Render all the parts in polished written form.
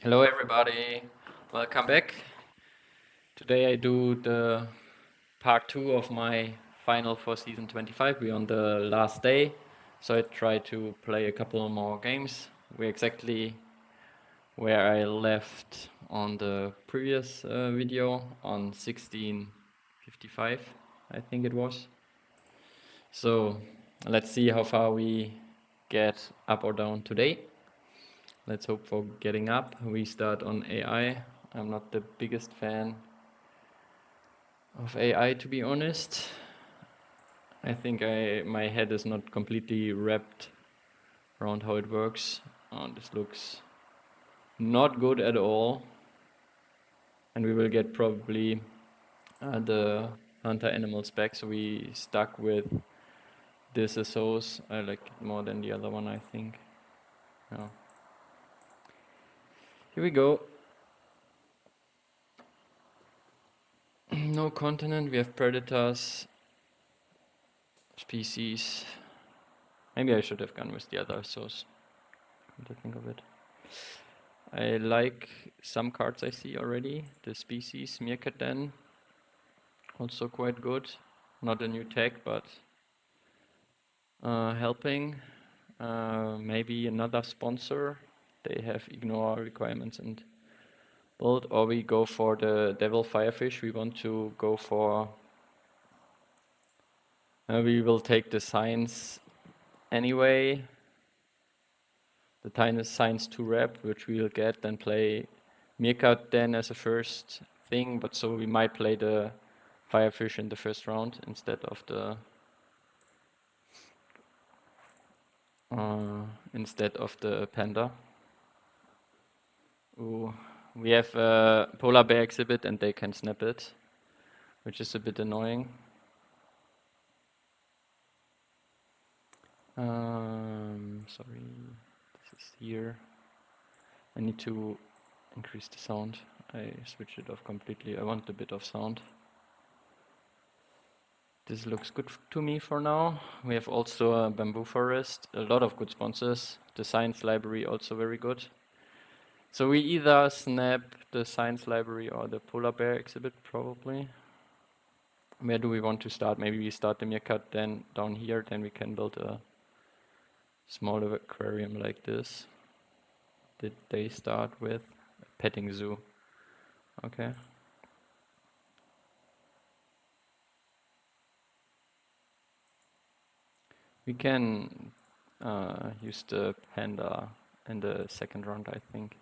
Hello everybody, welcome back. Today I do the part 2 of my final for season 25. We're on the last day, so I try to play a couple more games. We're exactly where I left on the previous video on 16:55, I think it was. So let's see how far we get up or down today. Let's hope for getting up. We start on AI. I'm not the biggest fan of AI, to be honest. I think my head is not completely wrapped around how it works. This looks not good at all. And we will get probably the hunter animals back, so we stuck with this SOs. I like it more than the other one, I think. Yeah. Here we go. No continent, we have predators, species. Maybe I should have gone with the other SOs. Come to think of it. I like some cards I see already. The species meerkat den, also quite good. Not a new tag, but helping. Maybe another sponsor. They have ignore requirements and build. Or we go for the devil firefish. We want to go for. We will take the science anyway. The tiniest science 2 rep, which we'll get, then play meerkat den as a first thing, but so we might play the firefish in the first round instead of the panda. Ooh, we have a polar bear exhibit and they can snap it, which is a bit annoying. Sorry, this is here. I need to increase the sound. I switched it off completely. I want a bit of sound. This looks good to me for now. We have also a bamboo forest, a lot of good sponsors. The science library also very good. So we either snap the science library or the polar bear exhibit probably. Where do we want to start? Maybe we start the meerkat then down here, then we can build a smaller aquarium like this. Did they start with a petting zoo? Okay. We can use the panda in the second round, I think.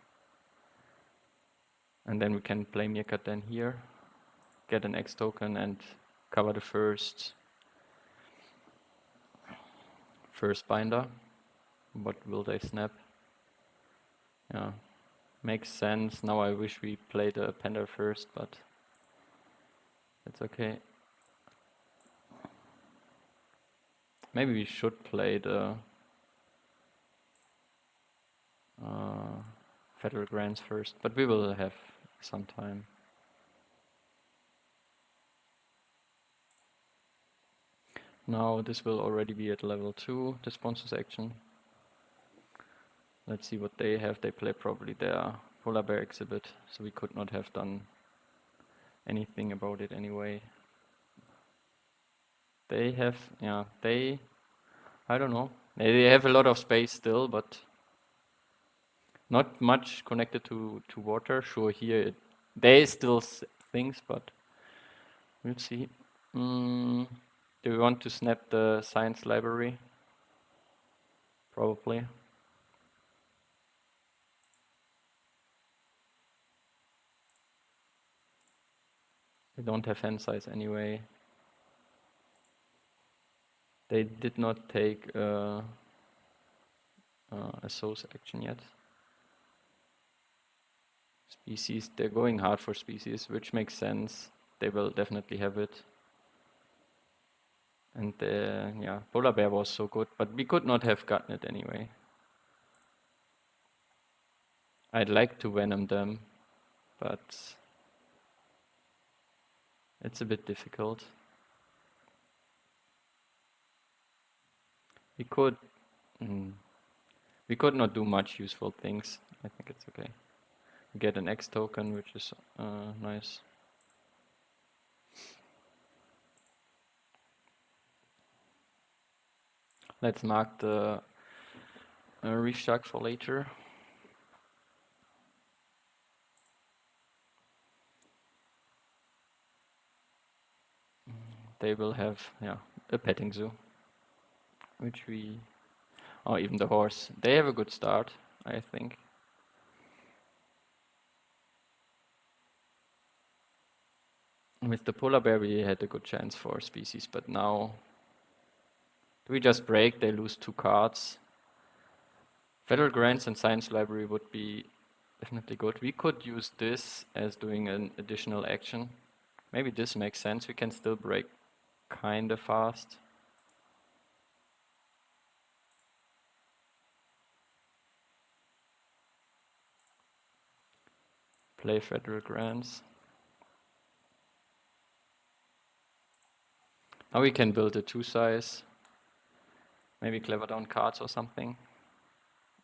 And then we can play meerkat then here, get an X token and cover the first binder. What will they snap? Yeah, makes sense. Now I wish we played the panda first, but it's okay. Maybe we should play the Federal Grants first, but we will have some time. Now this will already be at level 2, the sponsors action. Let's see what they have. They play probably their polar bear exhibit, so we could not have done anything about it anyway. They have, I don't know. They have a lot of space still, but not much connected to water. Sure, here there is still things, but we'll see. Do we want to snap the science library? Probably. They don't have hand size anyway. They did not take a source action yet. Species, they're going hard for species, which makes sense. They will definitely have it. And polar bear was so good, but we could not have gotten it anyway. I'd like to venom them, but it's a bit difficult. We could not do much useful things. I think it's okay. get an X token, which is nice. Let's mark the reef shark for later. They will have, yeah, a petting zoo, which we, or even the horse. They have a good start, I think. With the polar bear, we had a good chance for species, but now do we just break? They lose 2 cards. Federal grants and science library would be definitely good. We could use this as doing an additional action. Maybe this makes sense. We can still break kind of fast. Play federal grants. Now we can build a 2-size. Maybe clever down cards or something.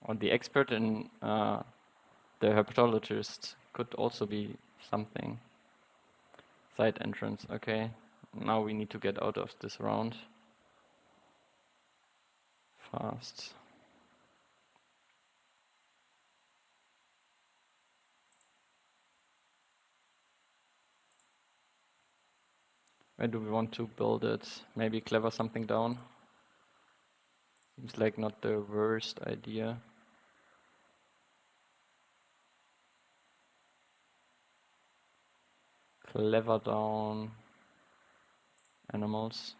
Or the expert in the herpetologist could also be something. Side entrance, okay. Now we need to get out of this round. Fast. Where do we want to build it? Maybe clever something down. Seems like not the worst idea. Clever down animals.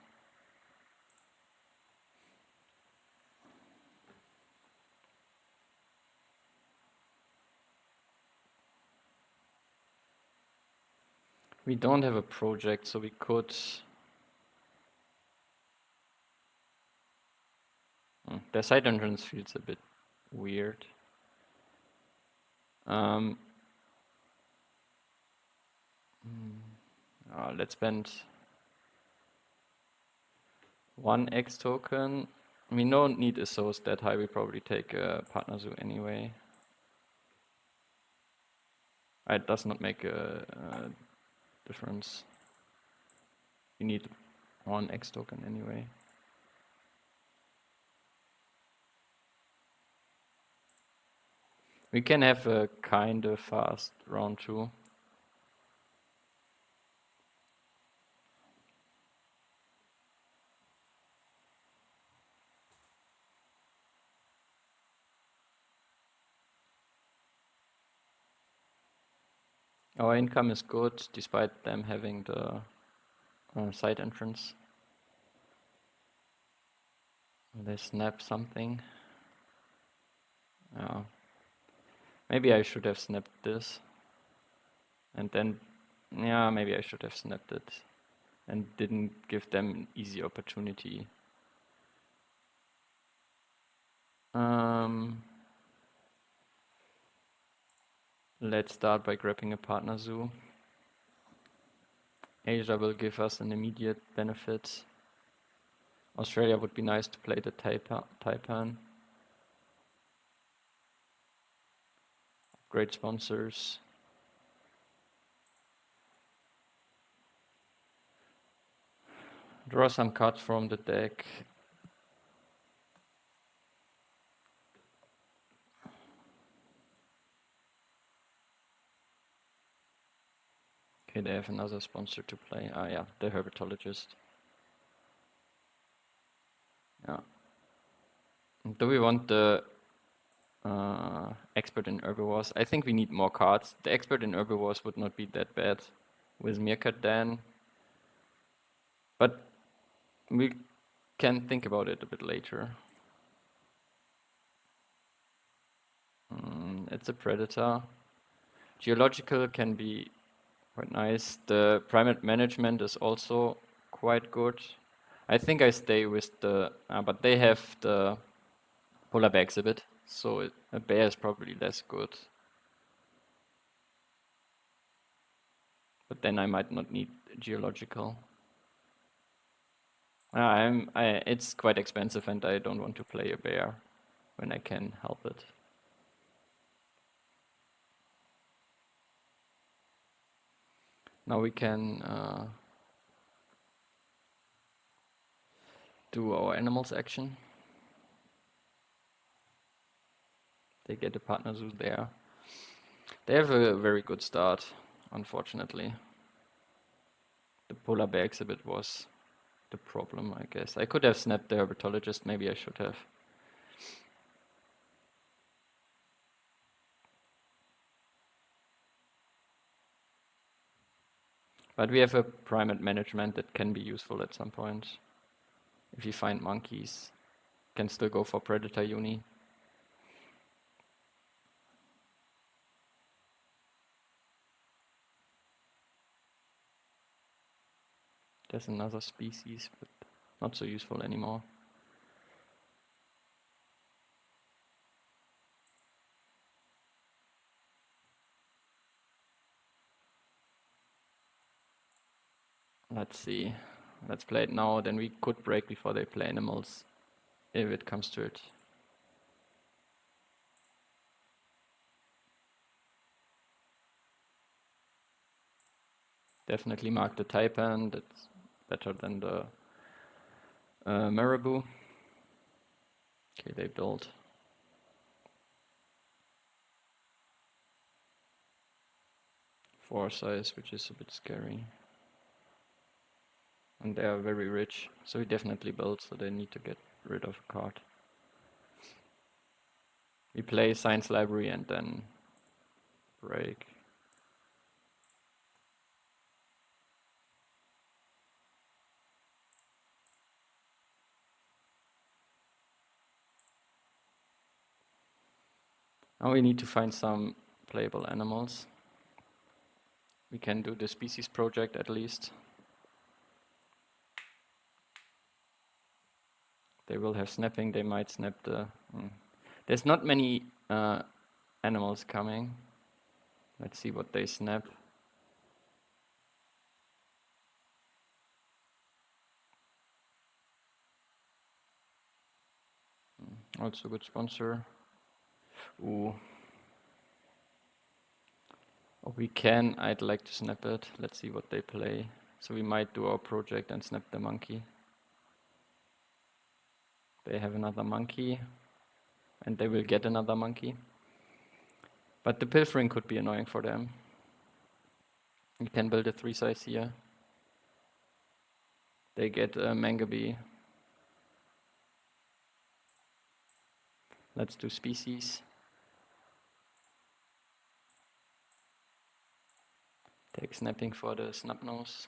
We don't have a project, so we could... The side entrance feels a bit weird. Let's spend 1 X token. We don't need a source that high, we probably take a partner zoo anyway. It does not make a difference. We need 1 X token anyway. We can have a kind of fast round 2. Our income is good, despite them having the side entrance. They snap something. Maybe I should have snapped this. And then, yeah, maybe I should have snapped it. And didn't give them an easy opportunity. Let's start by grabbing a partner zoo. Asia will give us an immediate benefit. Australia would be nice to play the Taipan. Great sponsors. Draw some cards from the deck. Okay, they have another sponsor to play. Yeah, the herpetologist. Yeah. Do we want the expert in herbivores? I think we need more cards. The expert in herbivores would not be that bad with Meerkat Dan. But we can think about it a bit later. It's a predator. Geological can be quite nice. The primate management is also quite good. I think I stay with the, but they have the polar bear exhibit, so a bear is probably less good. But then I might not need geological. It's quite expensive and I don't want to play a bear when I can help it. Now we can do our animals action. They get a partner zoo there. They have a very good start, unfortunately. The polar bear exhibit was the problem, I guess. I could have snapped the herpetologist, maybe I should have. But we have a primate management that can be useful at some point. If you find monkeys, can still go for predator uni. There's another species, but not so useful anymore. Let's see. Let's play it now, then we could break before they play animals, if it comes to it. Definitely mark the taipan, that's better than the marabou. Okay, they built. Four size, which is a bit scary. And they are very rich, so he definitely built, so they need to get rid of a card. We play science library and then break. Now we need to find some playable animals. We can do the species project at least. They will have snapping, they might snap the... There's not many animals coming. Let's see what they snap. Also good sponsor. Ooh. Oh, we can, I'd like to snap it. Let's see what they play. So we might do our project and snap the monkey. They have another monkey. And they will get another monkey. But the pilfering could be annoying for them. We can build a 3 size here. They get a Mangabee. Let's do species. Take snapping for the snub nose.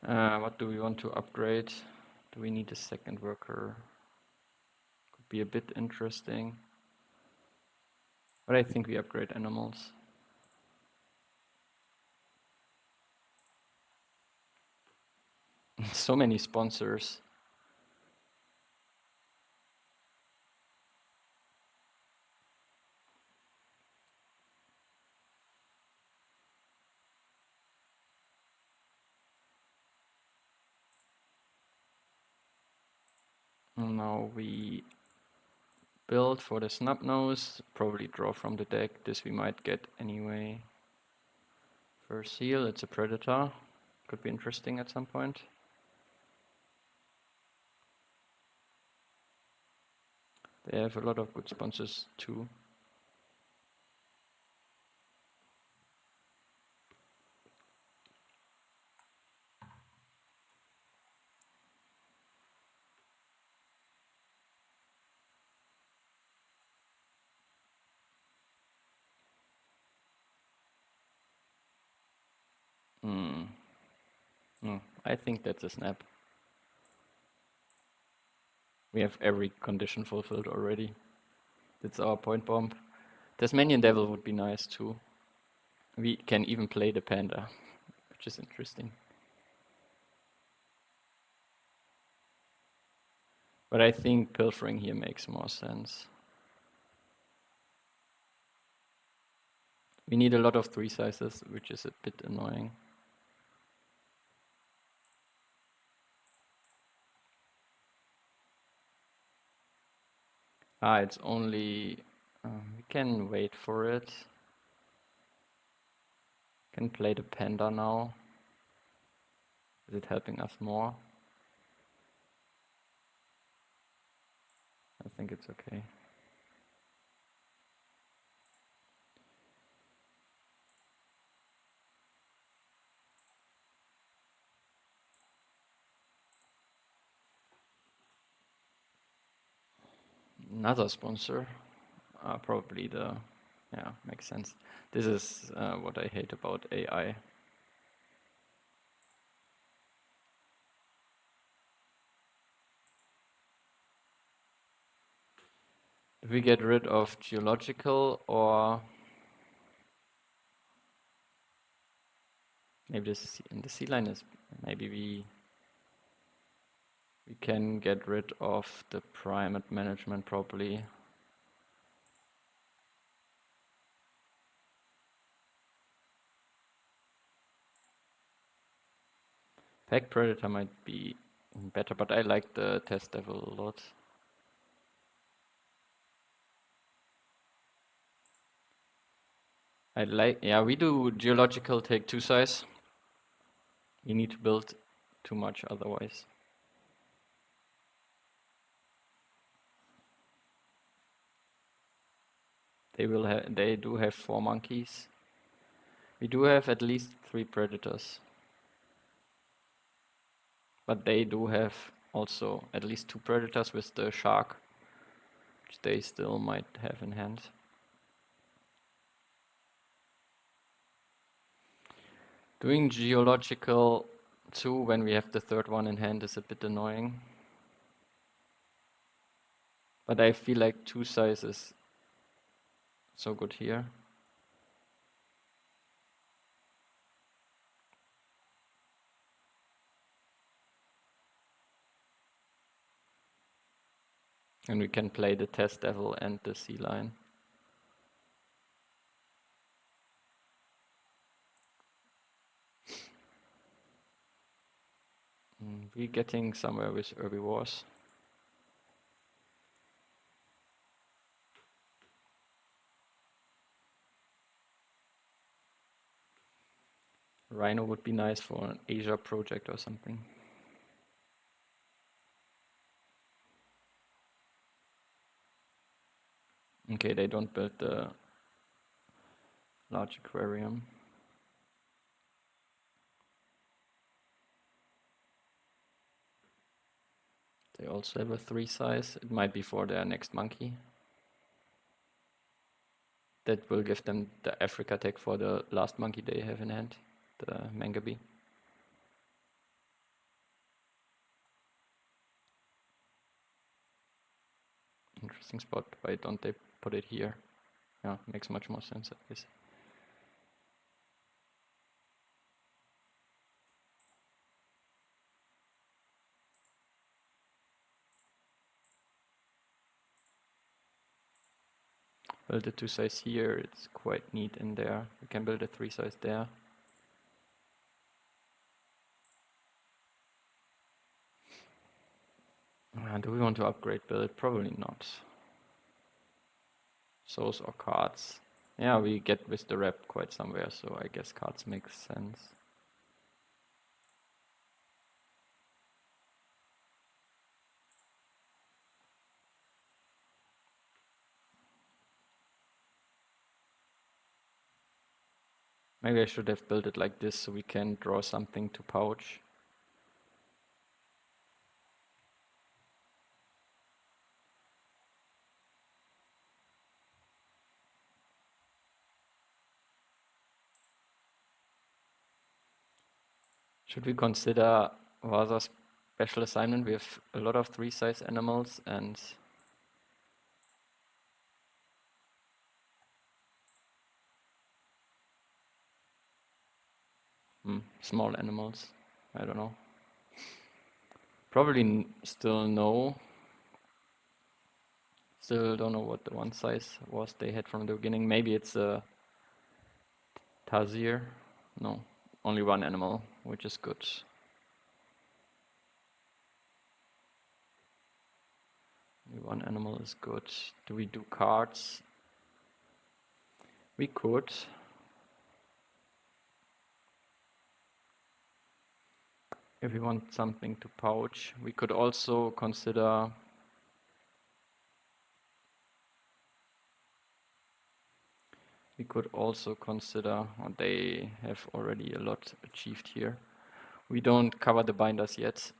What do we want to upgrade? Do we need a second worker? Could be a bit interesting. But I think we upgrade animals. So many sponsors. Now we build for the snub nose, probably draw from the deck. This we might get anyway. First seal, it's a predator. Could be interesting at some point. They have a lot of good sponsors too. No, I think that's a snap. We have every condition fulfilled already. That's our point bomb. Tasmanian Devil would be nice too. We can even play the panda, which is interesting. But I think pilfering here makes more sense. We need a lot of 3 sizes, which is a bit annoying. It's only... we can wait for it. Can play the panda now. Is it helping us more? I think it's okay. Another sponsor. Probably the... Yeah, makes sense. This is what I hate about AI. If we get rid of geological, or maybe this in the sea line is, maybe we can get rid of the primate management properly. Pack Predator might be better, but I like the Test Devil a lot. I like, yeah, we do geological, take 2 size. You need to build too much otherwise. They do have 4 monkeys. We do have at least 3 predators. But they do have also at least 2 predators with the shark, which they still might have in hand. Doing geological 2 when we have the 3rd one in hand is a bit annoying. But I feel like 2 size is so good here. And we can play the Test Devil and the Sea Lion. We're getting somewhere with herbivores. Rhino would be nice for an Asia project or something. Okay, they don't build the large aquarium. They also have a 3 size. It might be for their next monkey. That will give them the Africa tag for the last monkey they have in hand, the Mangabe. Interesting spot. Why don't they put it here? Yeah, makes much more sense, I guess. Build a 2 size here, it's quite neat in there. We can build a 3 size there. Do we want to upgrade build? Probably not. Souls or cards. Yeah, we get with the rep quite somewhere, so I guess cards makes sense. Maybe I should have built it like this so we can draw something to pouch. Should we consider rather special assignment? We have a lot of 3 size animals and small animals. I don't know. Probably still no. Still don't know what the 1 size was they had from the beginning. Maybe it's a Tazir. No, only 1 animal, which is good. Only one animal is good. Do we do cards? We could. If we want something to pouch, we could also consider or they have already a lot achieved here. We don't cover the binders yet.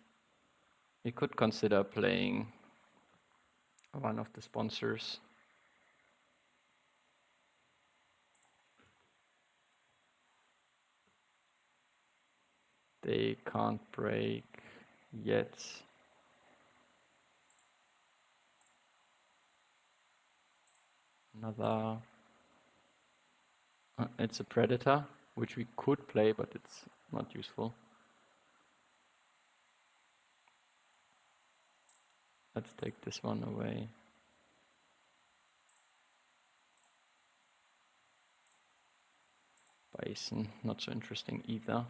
We could consider playing one of the sponsors. They can't break yet. Another, it's a predator, which we could play, but it's not useful. Let's take this one away. Bison, not so interesting either.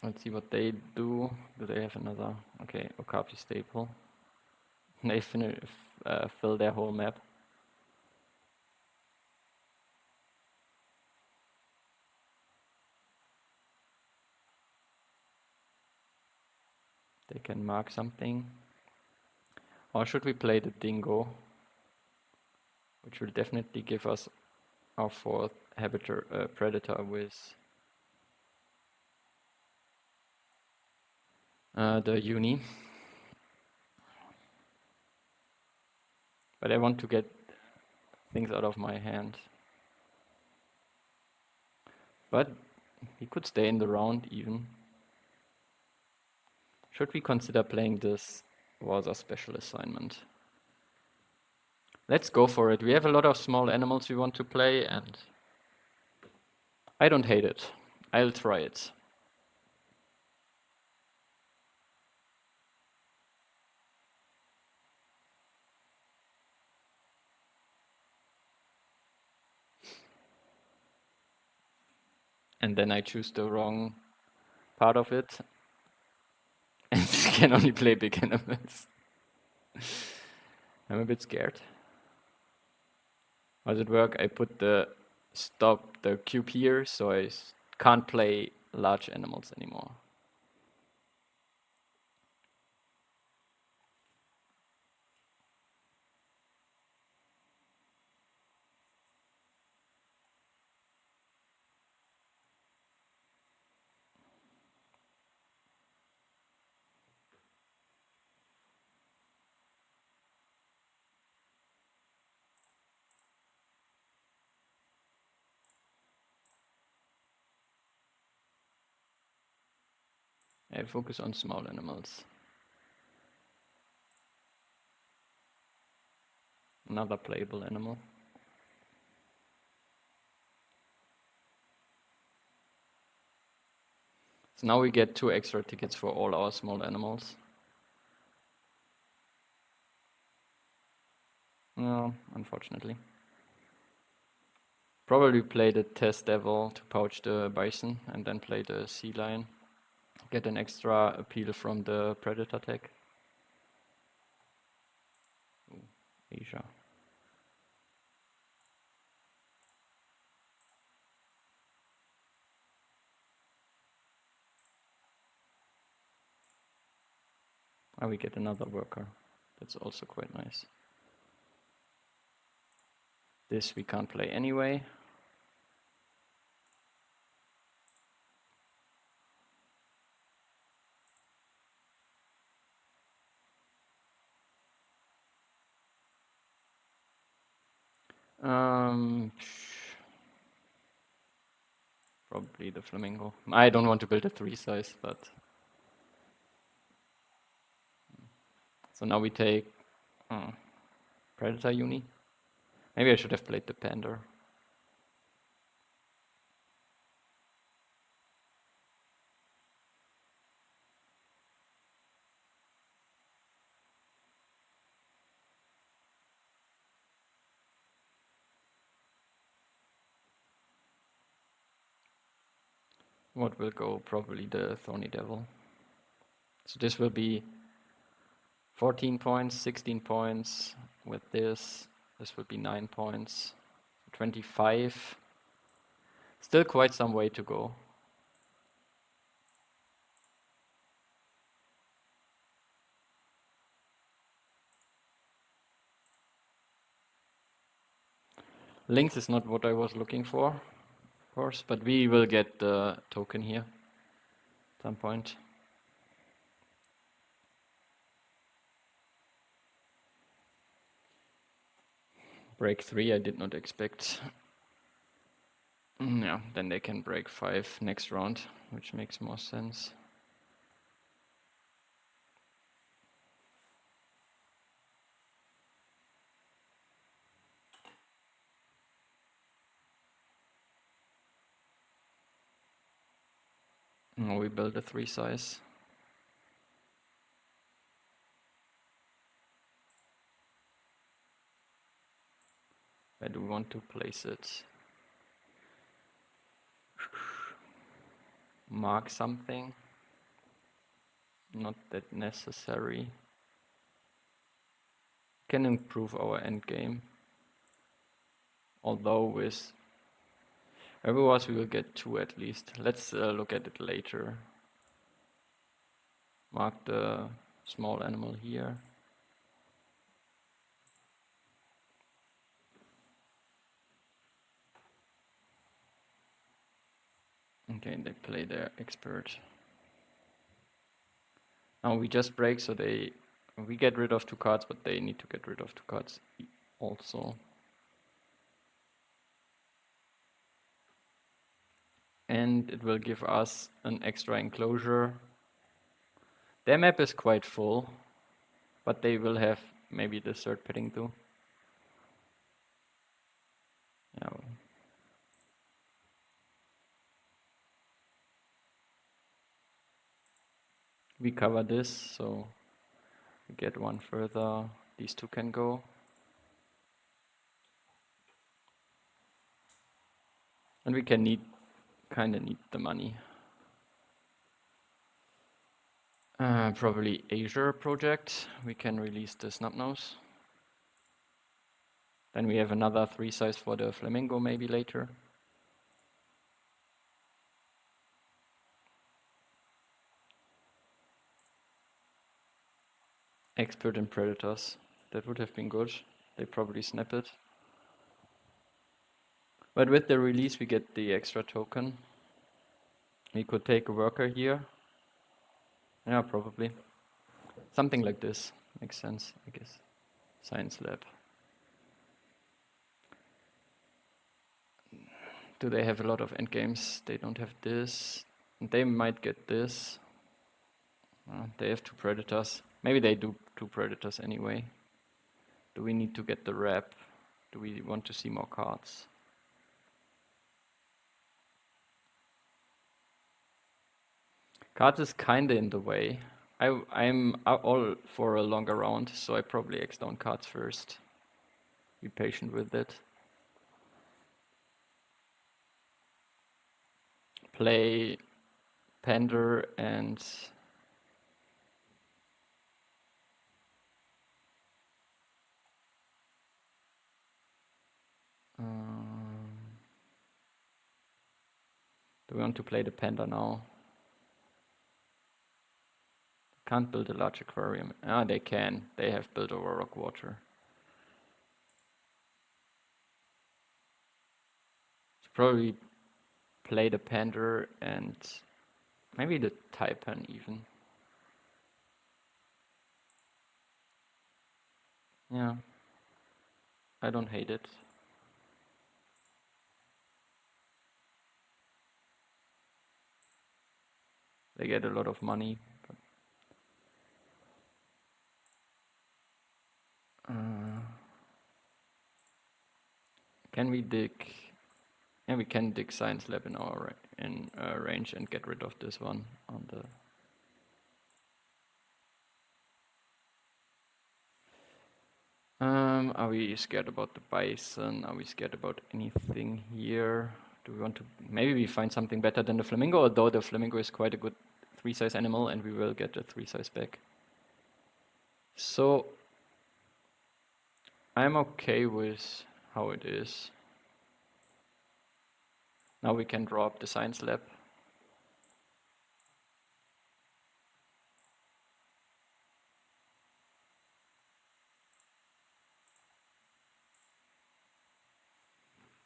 Let's see what they do. Do they have another? Okay, Okapi staple. They fill their whole map. They can mark something. Or should we play the dingo? Which will definitely give us our fourth predator with the uni. But I want to get things out of my hand. But he could stay in the round even. Should we consider playing this Warza special assignment? Let's go for it. We have a lot of small animals we want to play, and I don't hate it. I'll try it. And then I choose the wrong part of it, and can only play big animals. I'm a bit scared. How does it work? I put the cube here, so I can't play large animals anymore. I focus on small animals. Another playable animal. So now we get 2 extra tickets for all our small animals. No, unfortunately. Probably play the Test Devil to pouch the bison and then play the sea lion. Get an extra appeal from the predator tag. Ooh, Asia. And we get another worker. That's also quite nice. This we can't play anyway. Probably the flamingo. I don't want to build a 3 size, but... So now we take Predator Uni. Maybe I should have played the Panda. What will go? Probably the Thorny Devil. So this will be 14 points, 16 points with this. This will be 9 points, 25. Still quite some way to go. Links is not what I was looking for, of course, but we will get the token here at some point. Break 3 I did not expect. Yeah, then they can break 5 next round, which makes more sense. Now we build a 3 size. Where do we want to place it? Mark something. Not that necessary. Can improve our endgame. Although with Everwars we will get 2 at least. Let's look at it later. Mark the small animal here. Okay, they play their expert. Now we just break, so we get rid of 2 cards, but they need to get rid of 2 cards also. And it will give us an extra enclosure. Their map is quite full, but they will have maybe the 3rd petting too. Yeah. We cover this, so we get 1 further. These 2 can go. And we can kinda need the money. Probably Azure project. We can release the Snubnose. Then we have another 3 size for the Flamingo maybe later. Expert in Predators. That would have been good. They probably snap it. But with the release we get the extra token. We could take a worker here. Yeah, probably. Something like this. Makes sense, I guess. Science lab. Do they have a lot of endgames? They don't have this. They might get this. They have 2 predators. Maybe they do 2 predators anyway. Do we need to get the rep? Do we want to see more cards? Cards is kinda in the way. I'm all for a longer round, so I probably X down cards first. Be patient with it. Play Pander and do we want to play the Panda now? Can't build a large aquarium. Ah, they can. They have built over rock water. Should probably play the Panda and maybe the Taipan even. Yeah. I don't hate it. They get a lot of money. But can we dig? Yeah, we can dig Science Lab in our range and get rid of this one on the. Are we scared about the bison? Are we scared about anything here? Do we want to? Maybe we find something better than the flamingo, although the flamingo is quite a good 3-size animal, and we will get a 3-size back. So I'm okay with how it is. Now we can draw up the science lab.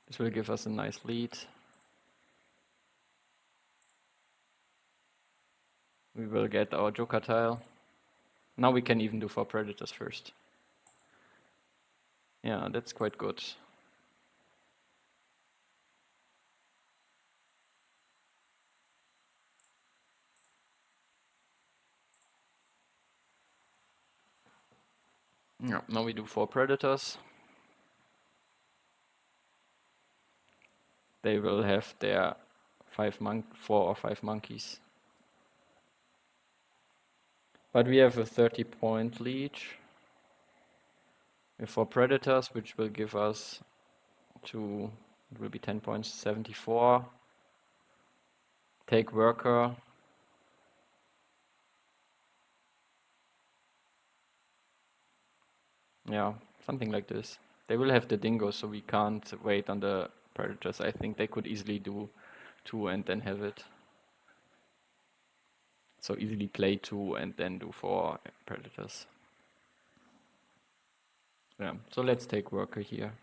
This will give us a nice lead. We will get our joker tile. Now we can even do 4 predators first. Yeah, that's quite good. Yeah, now we do 4 predators. They will have their 4 or 5 monkeys. But we have a 30-point lead. We have 4 predators, which will give us it will be 10 points, 74. Take worker. Yeah, something like this. They will have the dingo, so we can't wait on the predators. I think they could easily do 2 and then have it. So easily play 2 and then do 4 predators. Yeah, so let's take worker here.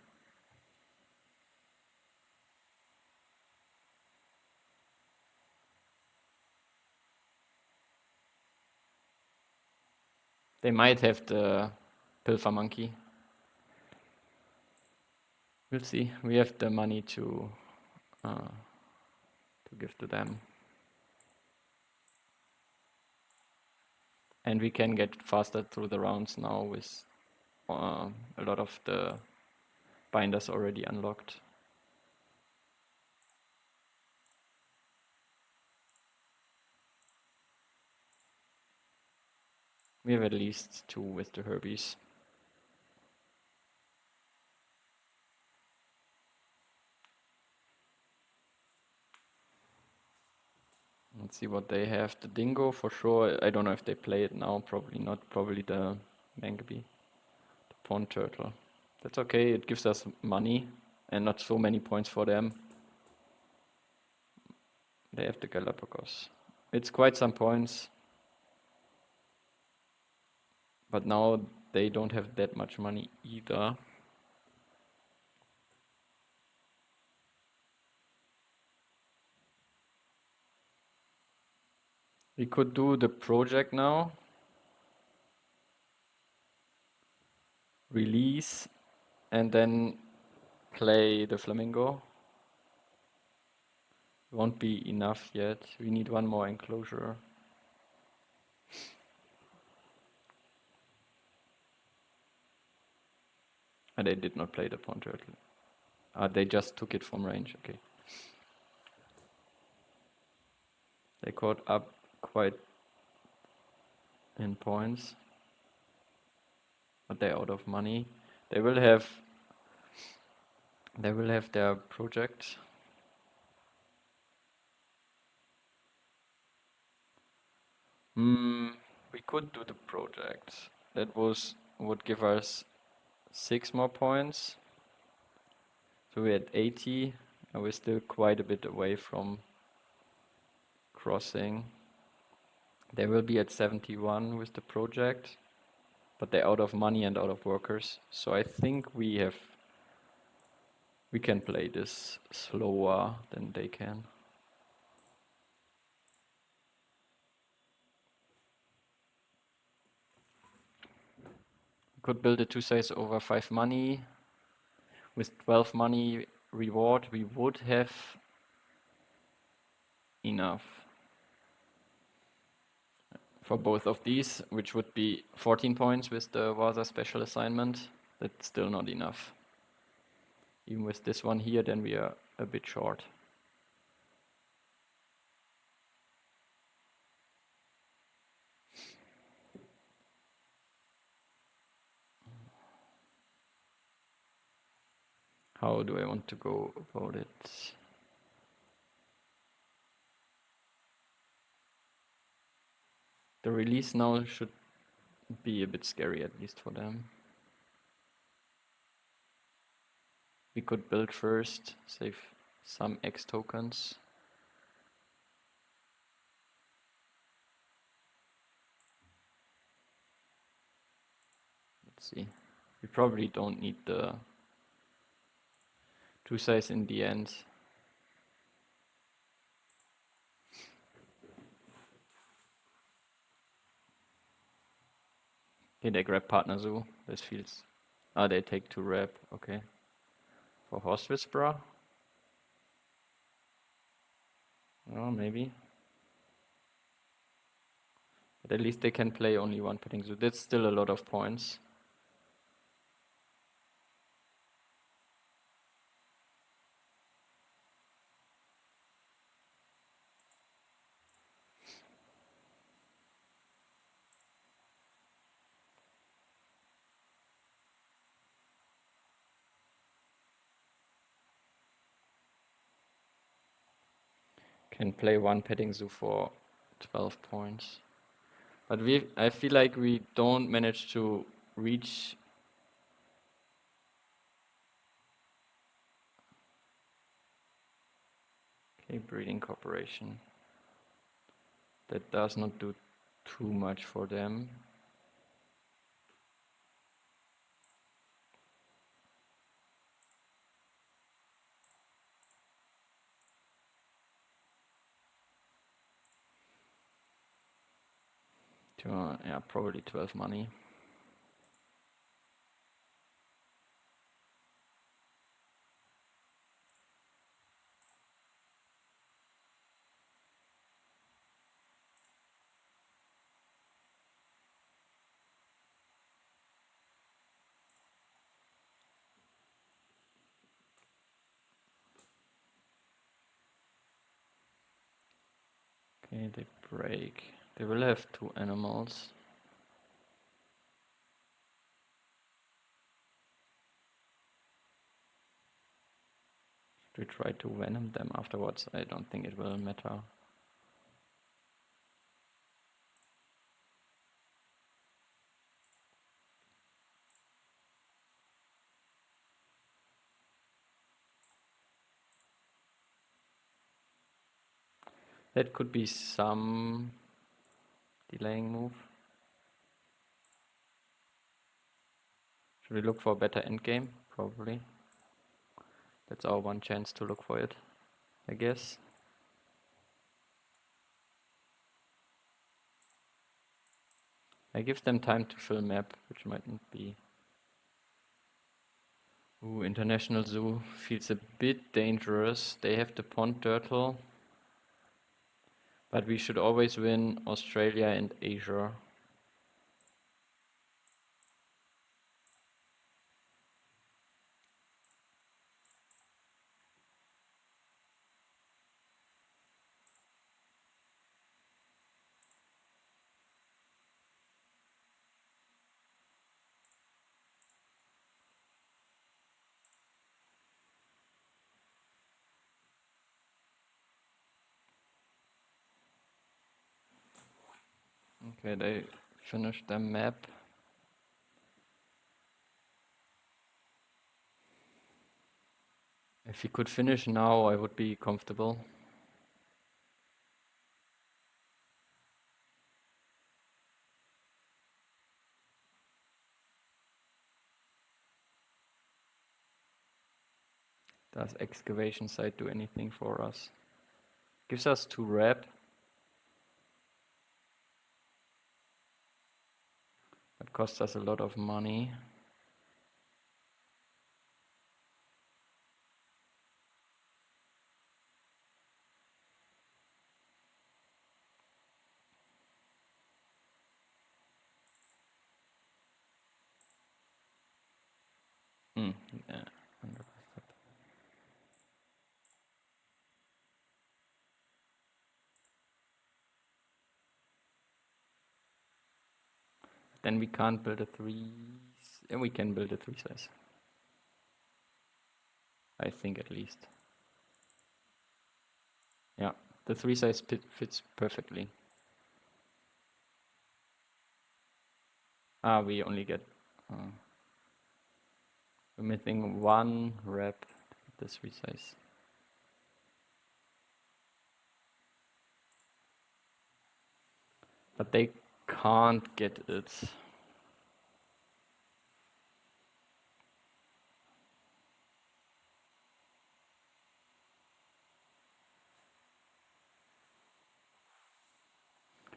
They might have the pilfer monkey. We'll see. We have the money to give to them. And we can get faster through the rounds now with a lot of the binders already unlocked. We have at least 2 with the herbies. Let's see what they have. The dingo for sure. I don't know if they play it now. Probably not. Probably the mangabe. The pond turtle. That's okay. It gives us money and not so many points for them. They have the Galapagos. It's quite some points. But now they don't have that much money either. We could do the project now. Release and then play the flamingo. Won't be enough yet. We need 1 more enclosure. And they did not play the pond turtle. They just took it from range. Okay. They caught up quite in points, but they're out of money. They will have their project. We could do the project. That would give us 6 more points. So we're at 80, and we're still quite a bit away from crossing. They will be at 71 with the project, but they're out of money and out of workers. So I think we can play this slower than they can. Could build a 2-size over 5 money. With 12 money reward, we would have enough for both of these, which would be 14 points with the Waza special assignment. That's still not enough. Even with this one here, then we are a bit short. How do I want to go about it? The release now should be a bit scary, at least for them. We could build first, save some X tokens. Let's see. We probably don't need the 2 size in the end. Okay, they grab Partner Zoo. This feels... Ah, they take 2 rep. Okay. For Horse Whisperer? Oh, maybe. But at least they can play only 1 Petting Zoo. That's still a lot of points. Can play 1 Petting Zoo for 12 points. But I feel like we don't manage to reach... Okay, Breeding Corporation. That does not do too much for them. Yeah, probably 12 money. Okay, they break. They will have 2 animals. Should we try to venom them afterwards? I don't think it will matter. That could be some delaying move. Should we look for a better endgame? Probably. That's our one chance to look for it, I guess. I give them time to fill map, which might not be... Ooh, International Zoo feels a bit dangerous. They have the pond turtle. But we should always win Australia and Asia. Okay, they finished the map. If we could finish now, I would be comfortable. Does excavation site do anything for us? Gives us 2 rep. That costs us a lot of money. Yeah. Then we can't build a 3... And we can build a 3 size. I think at least. Yeah, the 3 size fits perfectly. We only get... we're missing one rep. This resize. But they can't get it.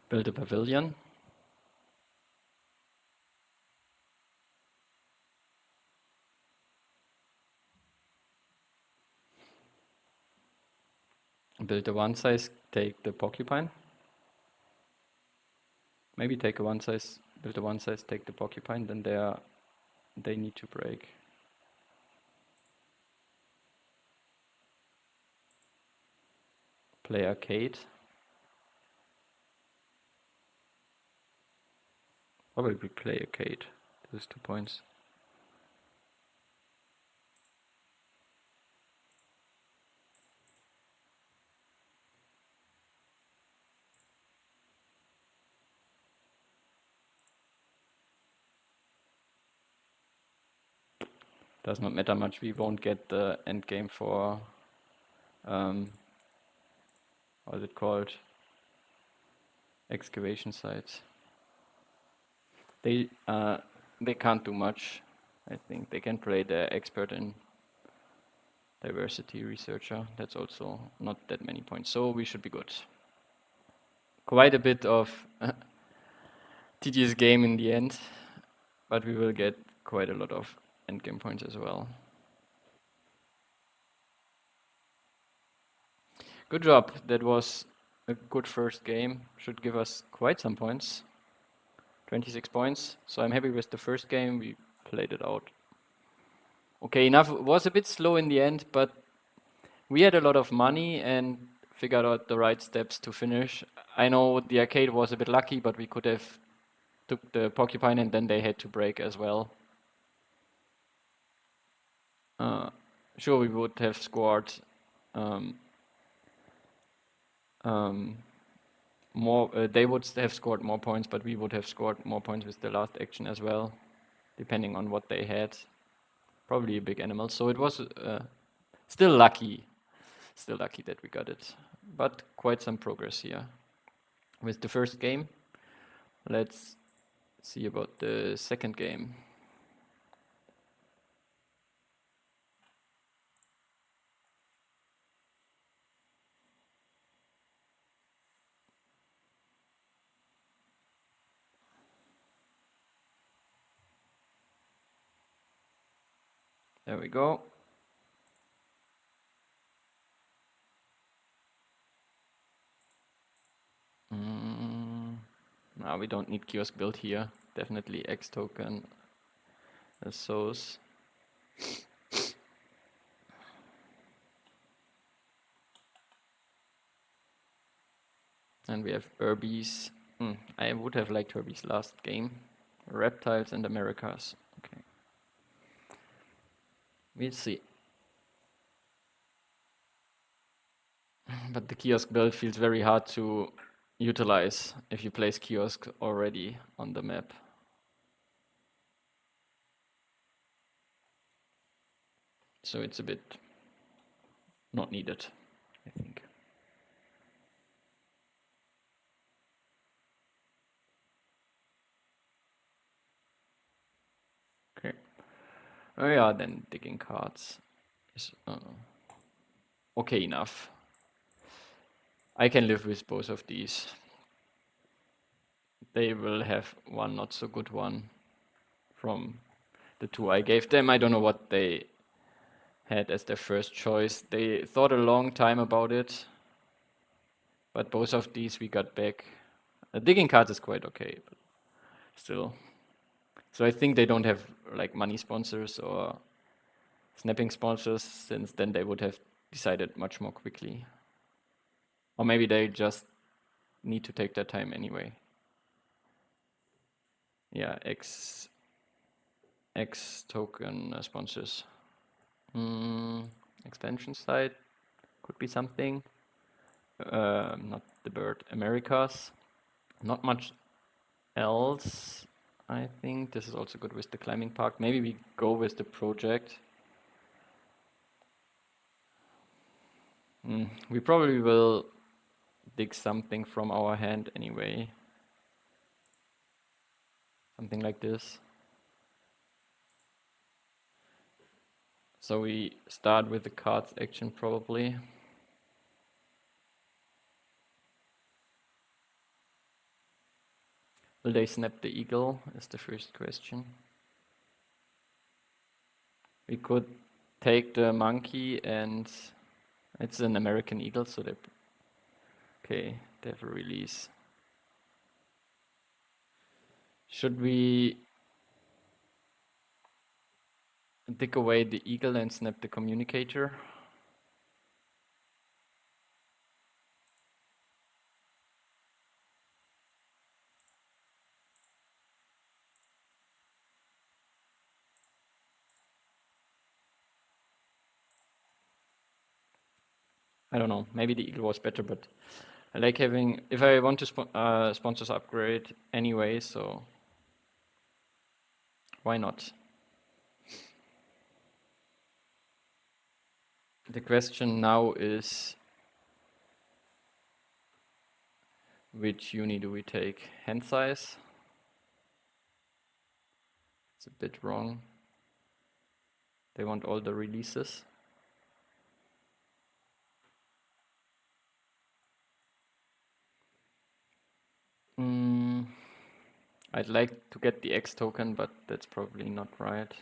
Build a pavilion. Build a one size, take the porcupine. Maybe take a one size, build a one size, take the porcupine, then they need to break. Play arcade. Probably play arcade. This is 2 points. Does not matter much. We won't get the end game for what is it called? Excavation sites. They can't do much. I think they can play the expert in diversity researcher. That's also not that many points, so we should be good. Quite a bit of tedious game in the end, but we will get quite a lot of endgame points as well. Good job. That was a good first game. Should give us quite some points. 26 points. So I'm happy with the first game. We played it out. Okay, enough. It was a bit slow in the end, but we had a lot of money and figured out the right steps to finish. I know the arcade was a bit lucky, but we could have took the porcupine and then they had to break as well. Sure, we would have scored more. They would have scored more points, but we would have scored more points with the last action as well, depending on what they had. Probably a big animal. So it was still lucky that we got it, but quite some progress here with the first game. Let's see about the second game. There we go. Now we don't need kiosk build here. Definitely X token as source. And we have Herbies. I would have liked Herbies last game. Reptiles and Americas. Okay. We'll see. But the kiosk build feels very hard to utilize if you place kiosk already on the map. So it's a bit not needed, I think. Okay. Oh yeah, then digging cards is okay enough. I can live with both of these. They will have one not so good one from the two I gave them. I don't know what they had as their first choice. They thought a long time about it, but both of these we got back. Digging cards is quite okay, but still. So I think they don't have like money sponsors or snapping sponsors, since then they would have decided much more quickly. Or maybe they just need to take their time anyway. Yeah, X token sponsors. Expansion site could be something. Not the bird. Americas. Not much else. I think this is also good with the climbing park. Maybe we go with the project. We probably will dig something from our hand anyway. Something like this. So we start with the cards action probably. Will they snap the eagle is the first question. We could take the monkey, and it's an American eagle, so they have a release. Should we dig away the eagle and snap the communicator? I don't know, maybe the eagle was better, but I like having, if I want to sponsors upgrade anyway, so why not? The question now is, which uni do we take? Hand size? It's a bit wrong. They want all the releases. I'd like to get the X token, but that's probably not right.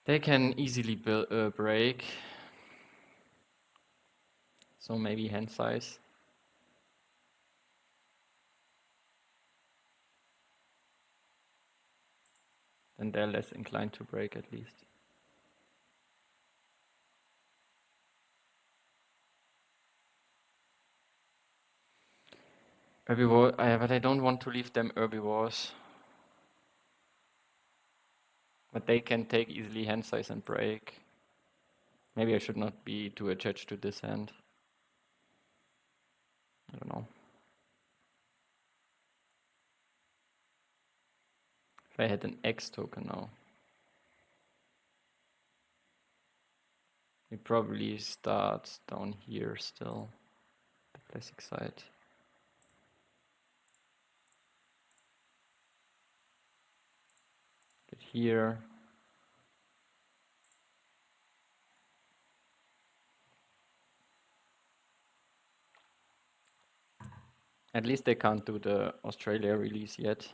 They can easily break. So maybe hand size. Then they're less inclined to break at least. Herbivore, but I don't want to leave them herbivores. But they can take easily hand size and break. Maybe I should not be too attached to this hand. I don't know. If I had an X token now. We probably start down here still. The classic side. Get here. At least they can't do the Australia release yet.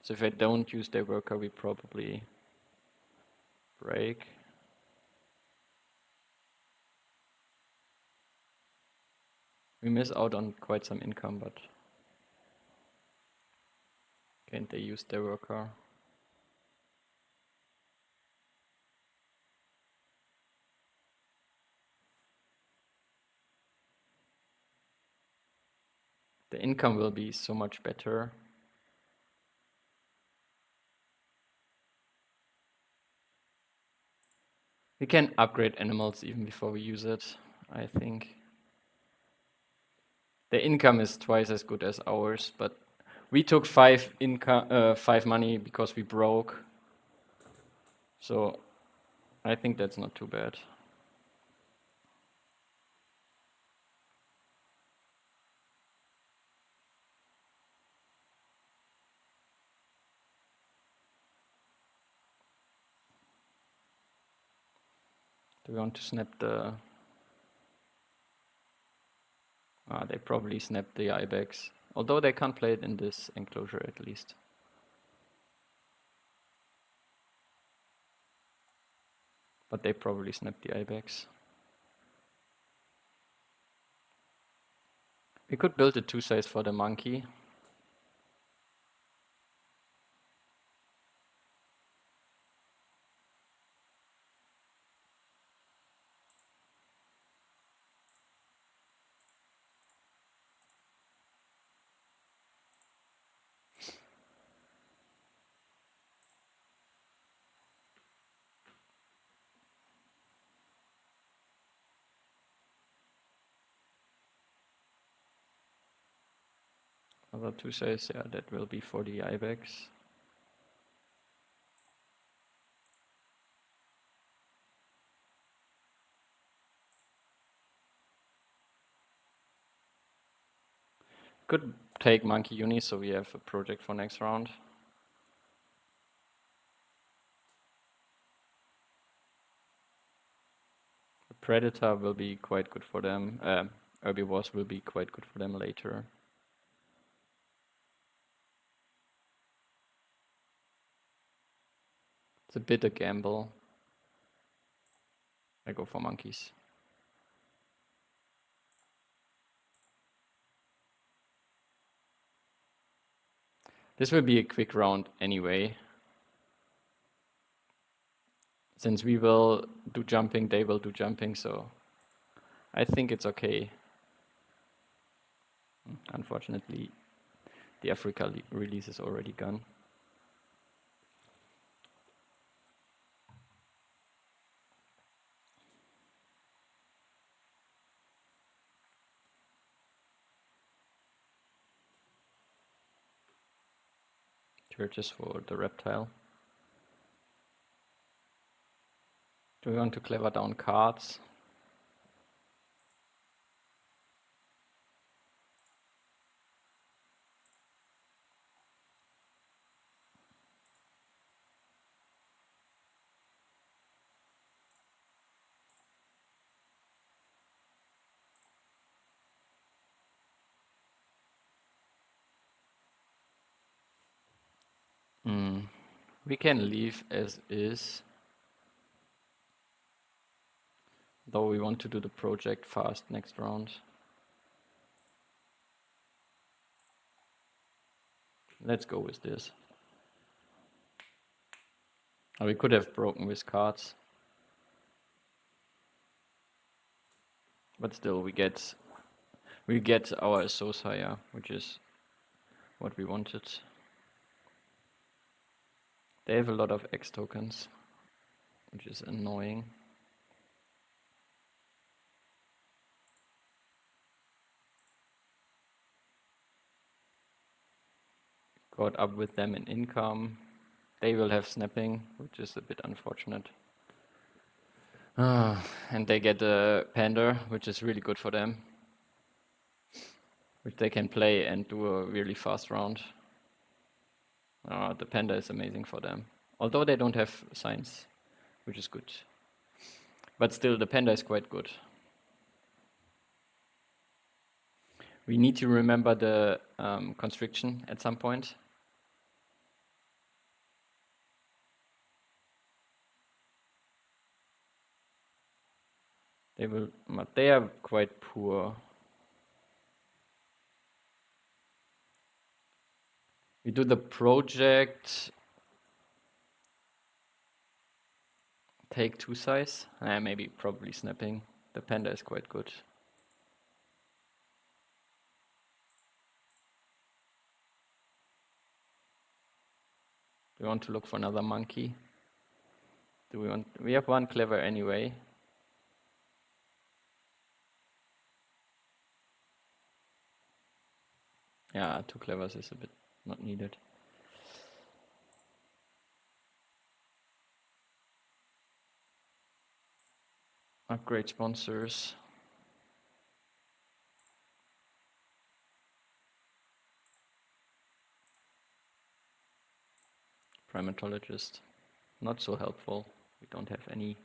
So if I don't use their worker, we probably break. We miss out on quite some income, but can't they use their worker? The income will be so much better. We can upgrade animals even before we use it, I think. The income is twice as good as ours, but we took 5 money because we broke. So I think that's not too bad. Do we want to snap the... they probably snapped the ibex. Although they can't play it in this enclosure at least. But they probably snapped the ibex. We could build a 2-size for the monkey. Another 2 size, yeah, that will be for the Ibex. Could take Monkey Uni, so we have a project for next round. The Predator will be quite good for them. Herbivores will be quite good for them later. It's a bit a gamble. I go for monkeys. This will be a quick round anyway. Since we will do jumping, they will do jumping, so I think it's okay. Unfortunately, the Africa release is already gone. Churches for the reptile. Do we want to clever down cards? We can leave as is. Though we want to do the project fast next round. Let's go with this. Or we could have broken with cards. But still, we get our Associate, which is what we wanted. They have a lot of X tokens, which is annoying. Caught up with them in income. They will have snapping, which is a bit unfortunate. And they get a panda, which is really good for them. Which they can play and do a really fast round. The panda is amazing for them. Although they don't have signs, which is good. But still, the panda is quite good. We need to remember the constriction at some point. They are quite poor. We do the project. Take 2 size. Maybe probably snapping. The panda is quite good. Do we want to look for another monkey? We have one clever anyway. Yeah, 2 clevers is a bit not needed. Upgrade sponsors. Primatologist. Not so helpful. We don't have any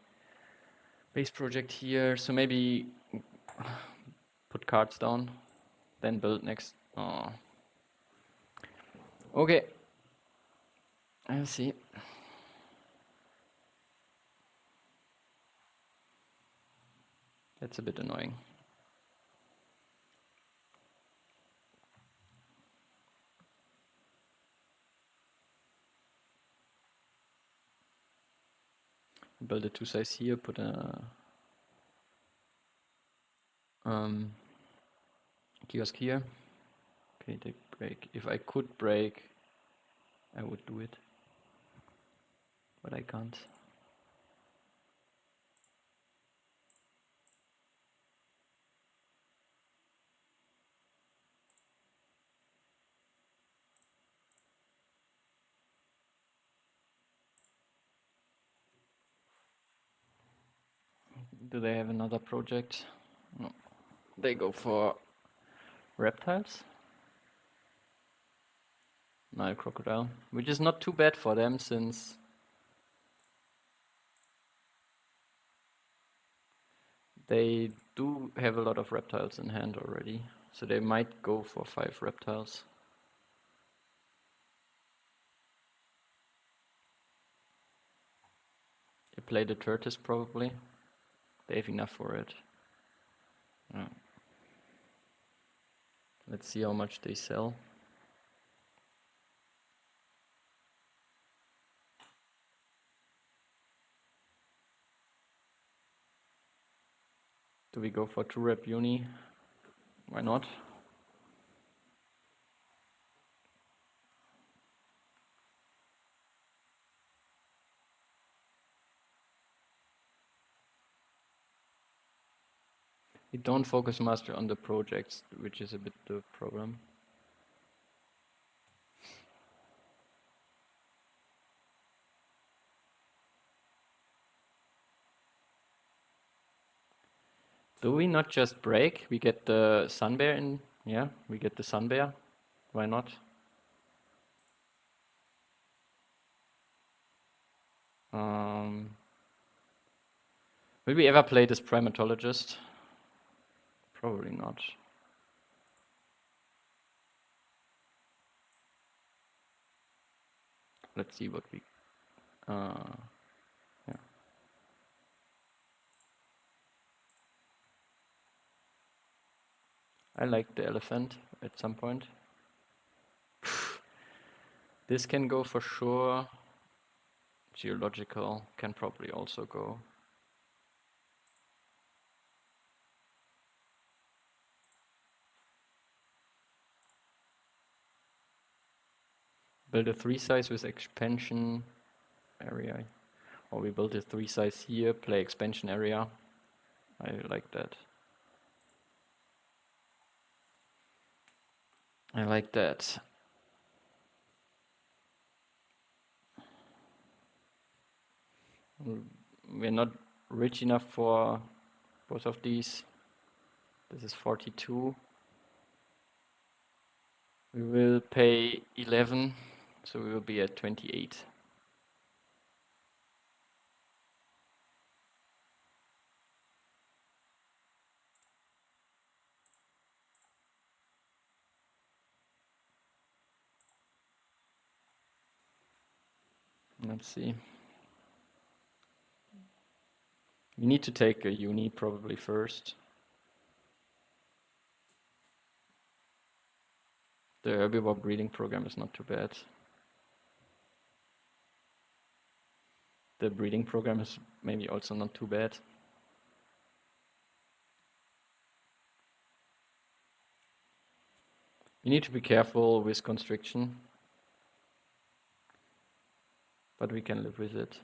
base project here, so maybe put cards down, then build next. Oh. Okay. I'll see. That's a bit annoying. Build a 2 size here, put a kiosk here. Okay, take break. If I could break, I would do it. But I can't. Do they have another project? No. They go for reptiles. Nile crocodile, which is not too bad for them since they do have a lot of reptiles in hand already. So they might go for 5 reptiles. They play the tortoise probably. They have enough for it. Yeah. Let's see how much they sell. Do we go for 2 rep uni? Why not? We don't focus master on the projects, which is a bit the problem. Do we not just break? We get the sun bear in. Yeah, we get the sun bear. Why not? Will we ever play this primatologist? Probably not. Let's see what we. Yeah. I like the elephant at some point. This can go for sure. Geological can probably also go. Build a 3 size with expansion area. Or we build a 3 size here, play expansion area. I like that. I like that. We're not rich enough for both of these. This is 42. We will pay 11, so we will be at 28. Let's see. We need to take a uni probably first. The herbivore breeding program is not too bad. The breeding program is maybe also not too bad. You need to be careful with constriction, but we can live with it.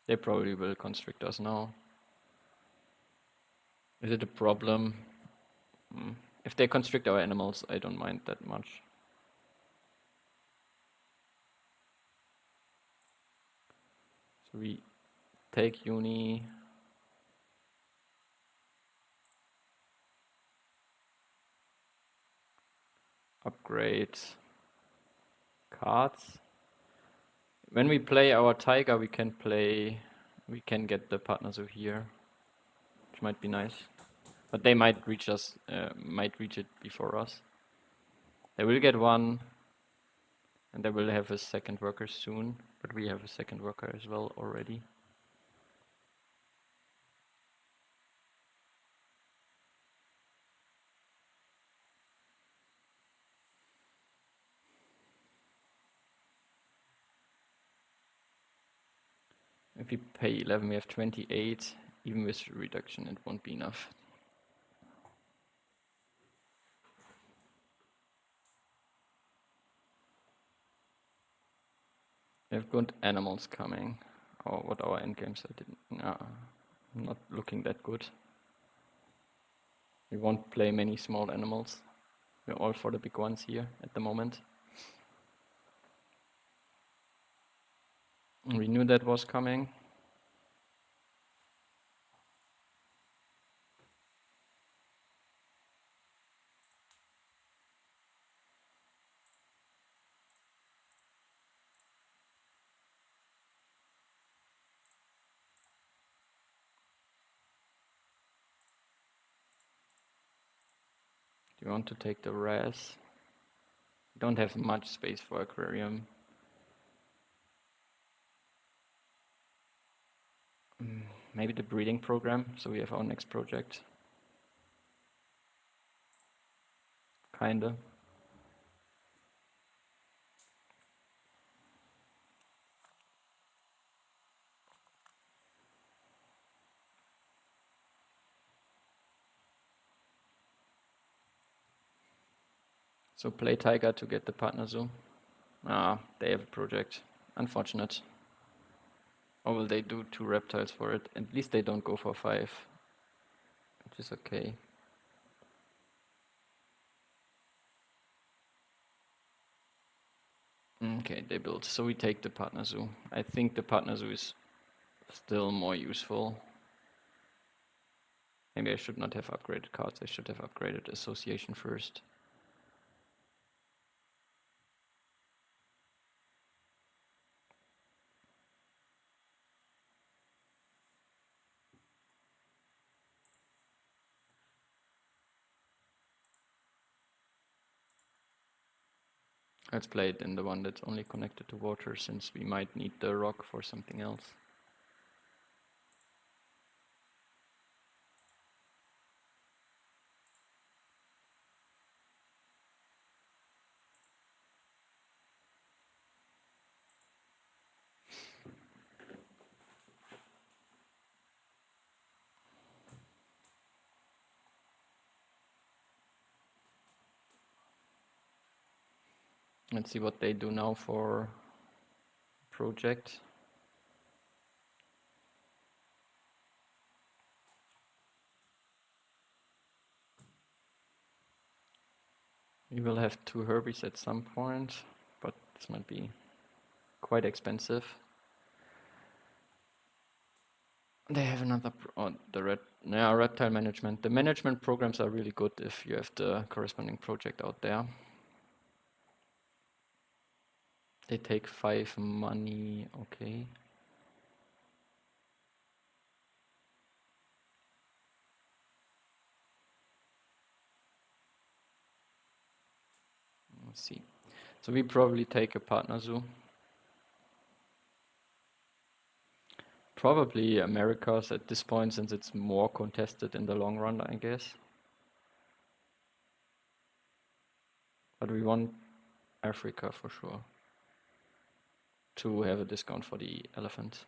They probably will constrict us now. Is it a problem? If they constrict our animals, I don't mind that much. So we take uni. Upgrade cards. When we play our tiger, we can get the partners over here, which might be nice. But they might reach us, might reach it before us. They will get one, and they will have a second worker soon. But we have a second worker as well already. If we pay 11, we have 28. Even with reduction, it won't be enough. We have good animals coming. Or what our endgames are not looking that good. We won't play many small animals. We're all for the big ones here at the moment. We knew that was coming. Do you want to take the res? Don't have much space for aquarium. Maybe the breeding program, so we have our next project. Kinda. So play Tiger to get the partner zoo. Ah, they have a project. Unfortunate. Or will they do 2 reptiles for it? At least they don't go for 5, which is okay. Okay, they build. So we take the partner zoo. I think the partner zoo is still more useful. Maybe I should not have upgraded cards. I should have upgraded association first. Let's play it in the one that's only connected to water, since we might need the rock for something else. Let's see what they do now for project. We will have 2 Herbies at some point, but this might be quite expensive. They have another reptile management. The management programs are really good if you have the corresponding project out there. They take 5 money, okay. Let's see. So we probably take a partner zoo. Probably Americas at this point, since it's more contested in the long run, I guess. But we want Africa for sure to have a discount for the elephant.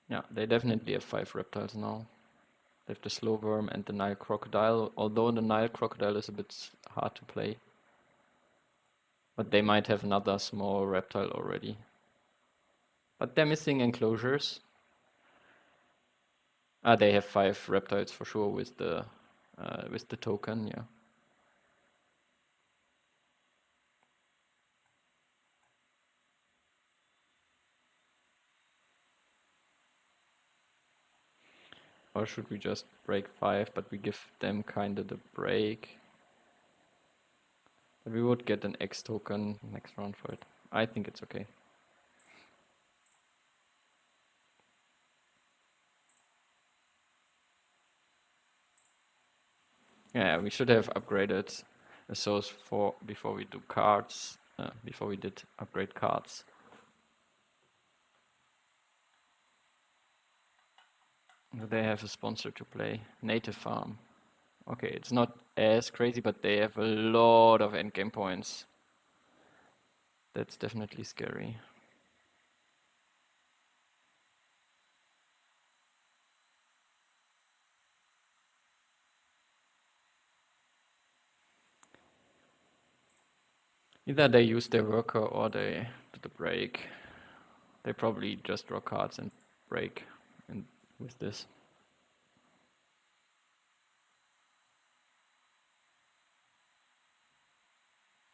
Yeah, they definitely have 5 reptiles now. They have the slow worm and the Nile crocodile, although the Nile crocodile is a bit hard to play. But they might have another small reptile already. But they're missing enclosures. Ah, they have 5 reptiles for sure with the token, yeah. Or should we just break 5, but we give them kinda the break? But we would get an X token next round for it. I think it's okay. Yeah, we should have upgraded a source for before we do cards, before we did upgrade cards. They have a sponsor to play, Native Farm. Okay, it's not as crazy, but they have a lot of endgame points. That's definitely scary. Either they use their worker or they do the break. They probably just draw cards and break and with this.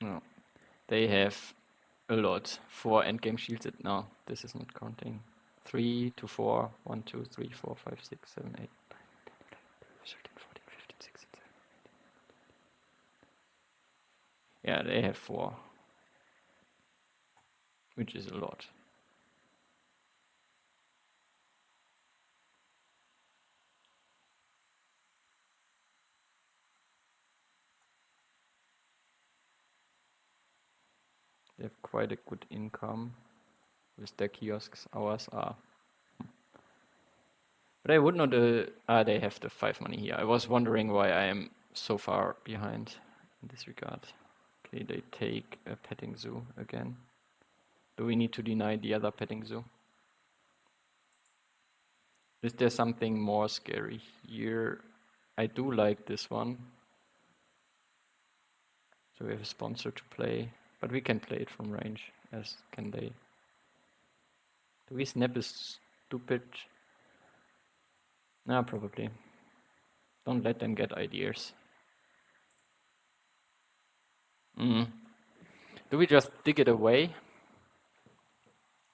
No. They have a lot. 4 endgame shields. No, this is not counting. 3 to 4. 1, 2, 3, 4, 5, 6, 7, 8, 13, 14, 15, 16, 17. Yeah, they have 4. Which is a lot. They have quite a good income with their kiosks. Ours are. But I would not. They have the 5 money here. I was wondering why I am so far behind in this regard. Okay, they take a petting zoo again. Do we need to deny the other petting zoo? Is there something more scary here? I do like this one. So we have a sponsor to play, but we can play it from range, as can they. Do we snap a stupid? Nah, probably. Don't let them get ideas. Do we just dig it away?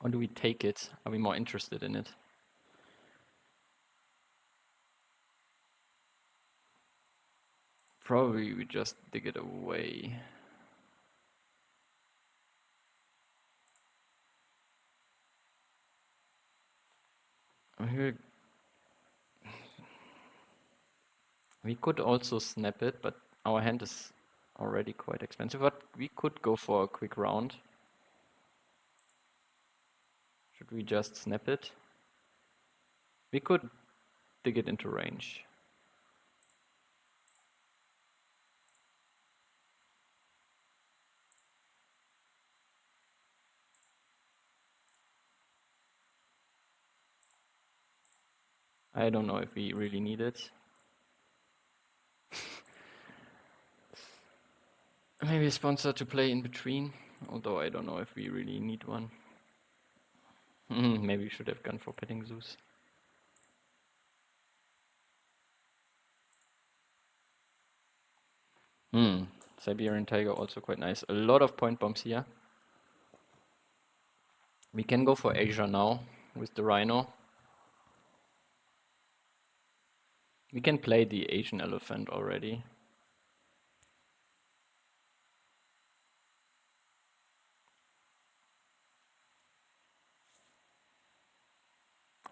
Or do we take it? Are we more interested in it? Probably we just dig it away. Here we could also snap it, but our hand is already quite expensive. But we could go for a quick round. Should we just snap it? We could dig it into range. I don't know if we really need it. Maybe a sponsor to play in between, although I don't know if we really need one. Maybe we should have gone for petting zoos. Siberian tiger also quite nice. A lot of point bombs here. We can go for Asia now with the rhino. We can play the Asian elephant already.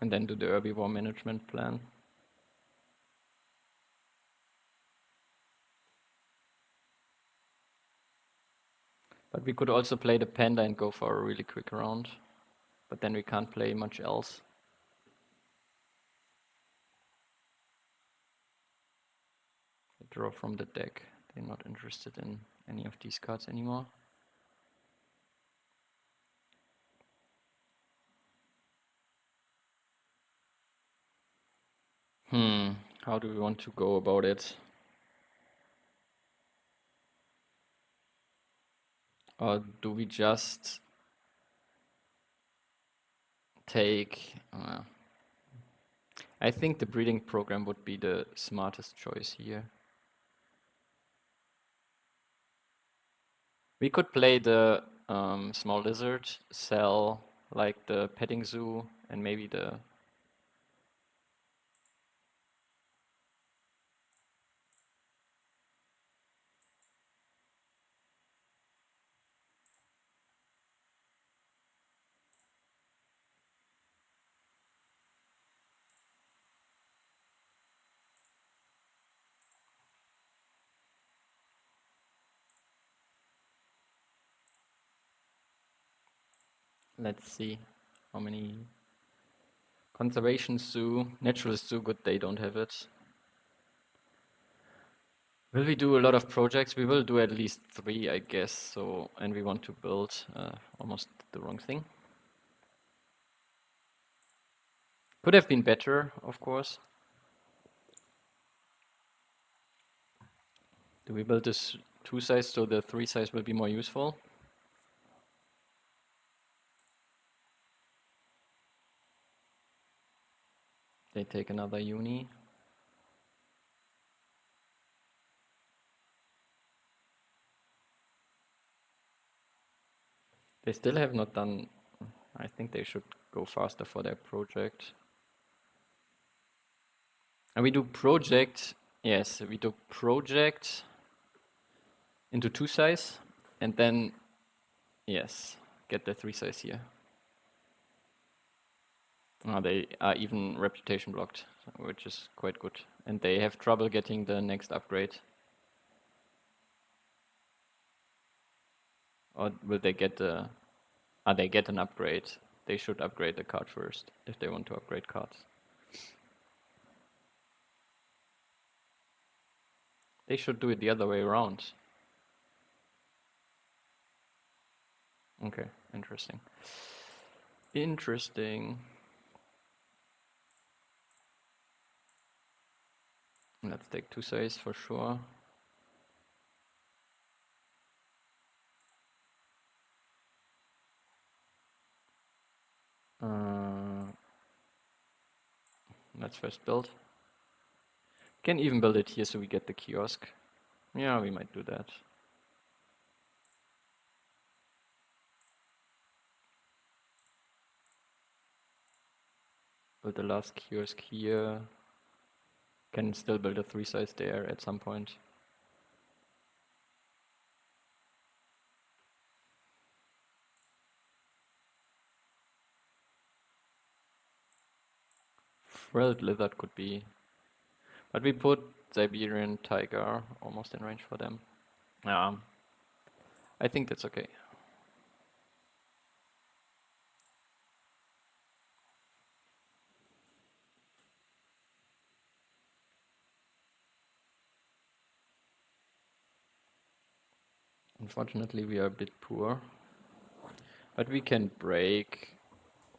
And then do the herbivore management plan. But we could also play the panda and go for a really quick round. But then we can't play much else. They draw from the deck. They're not interested in any of these cards anymore. How do we want to go about it? Or do we just take... I think the breeding program would be the smartest choice here. We could play the small lizard, sell like the petting zoo, and maybe the... Let's see how many... Conservation zoo, naturalist zoo, good, they don't have it. Will we do a lot of projects? We will do at least 3, I guess. So, and we want to build almost the wrong thing. Could have been better, of course. Do we build this 2 size so the 3 size will be more useful? They take another uni. They still have not done. I think they should go faster for their project. And we do project. Yes, we do project into 2 size, and then yes, get the 3 size here. They are even reputation blocked, which is quite good. And they have trouble getting the next upgrade. Or will they get the... they get an upgrade. They should upgrade the card first, if they want to upgrade cards. They should do it the other way around. Okay, interesting. Interesting. Let's take 2 size for sure. Let's first build. Can even build it here so we get the kiosk. Yeah, we might do that. Build the last kiosk here. Can still build a 3 size there at some point. Frilled lizard could be. But we put Siberian tiger almost in range for them. I think that's okay. Unfortunately, we are a bit poor. But we can break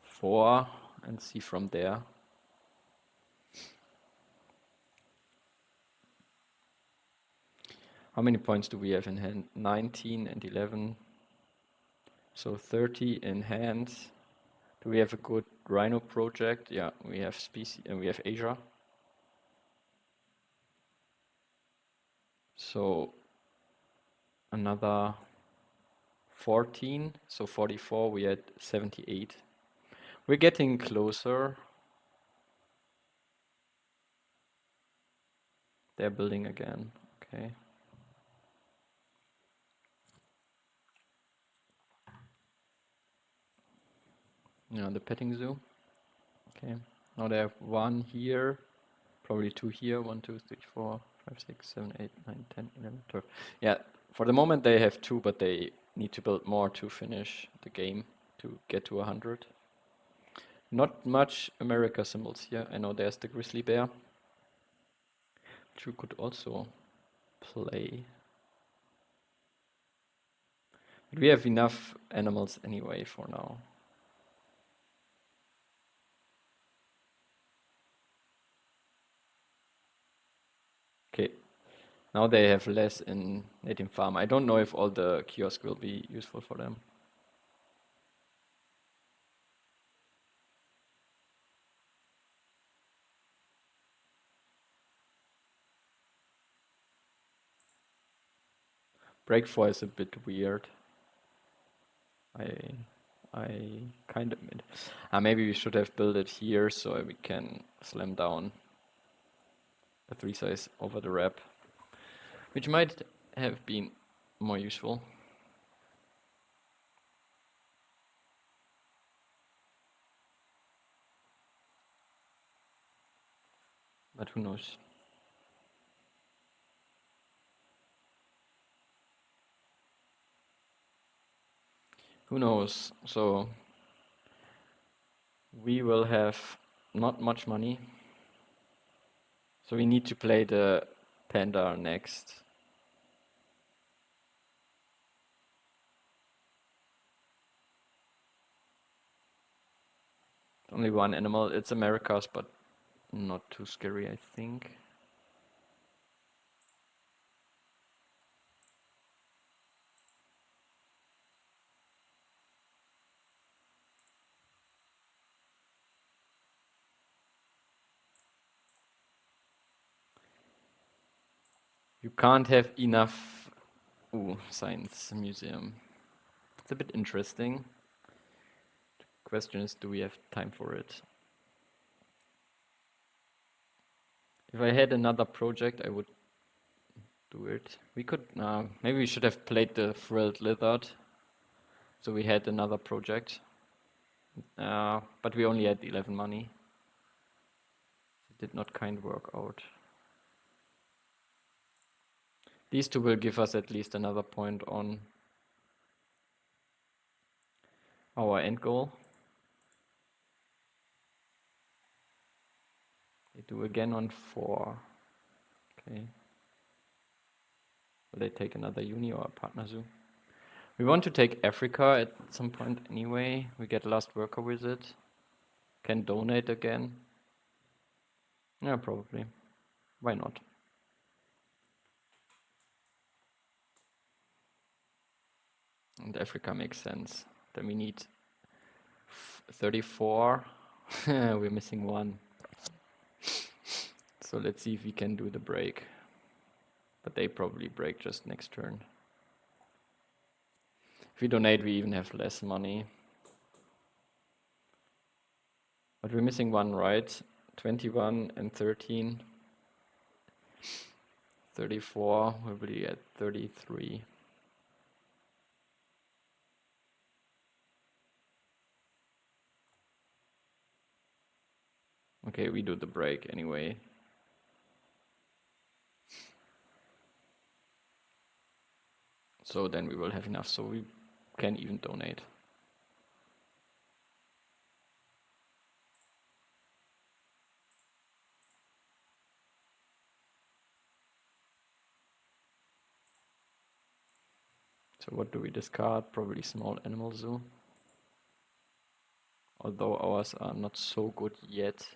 4 and see from there. How many points do we have in hand? 19 and 11. So 30 in hand. Do we have a good Rhino project? Yeah, we have species and we have Asia. So another 14, so 44, we had 78. We're getting closer. They're building again, okay. Yeah, the petting zoo. Okay, now they have 1 here, probably 2 here, 1, 2, 3, 4, 5, 6, 7, 8, 9, 10, 11, 12. Yeah, for the moment they have 2, but they need to build more to finish the game, to get to 100. Not much America symbols here. I know there's the grizzly bear, which we could also play. But we have enough animals anyway for now. Okay, now they have less in native farm. I don't know if all the kiosk will be useful for them. Break 4 is a bit weird. I kind of maybe we should have built it here so we can slam down a 3 size over the wrap, which might have been more useful. But who knows? Who knows? So we will have not much money. So we need to play the panda next. Only 1 animal. It's Americas, but not too scary, I think. You can't have enough. Ooh, science museum. It's a bit interesting. Question is, do we have time for it? If I had another project, I would do it. We could, maybe we should have played the Frilled Lizard. So we had another project. But we only had 11 money. It did not kind work out. These two will give us at least another point on our end goal. They do again on 4. Okay. Will they take another uni or a partner zoo? We want to take Africa at some point anyway. We get last worker with it. Can donate again. Yeah, probably. Why not? And Africa makes sense. Then we need 34. We're missing 1. So let's see if we can do the break. But they probably break just next turn. If we donate, we even have less money. But we're missing 1, right? 21 and 13. 34, we'll be at 33. Okay, we do the break anyway. So then we will have enough, so we can even donate. So what do we discard? Probably small animal zoo. Although ours are not so good yet.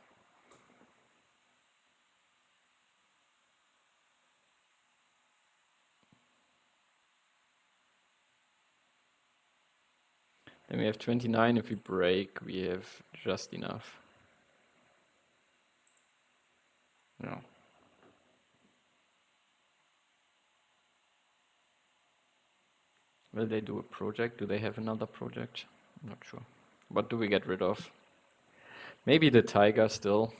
Then we have 29. If we break, we have just enough. No. Will they do a project? Do they have another project? I'm not sure. What do we get rid of? Maybe the tiger still.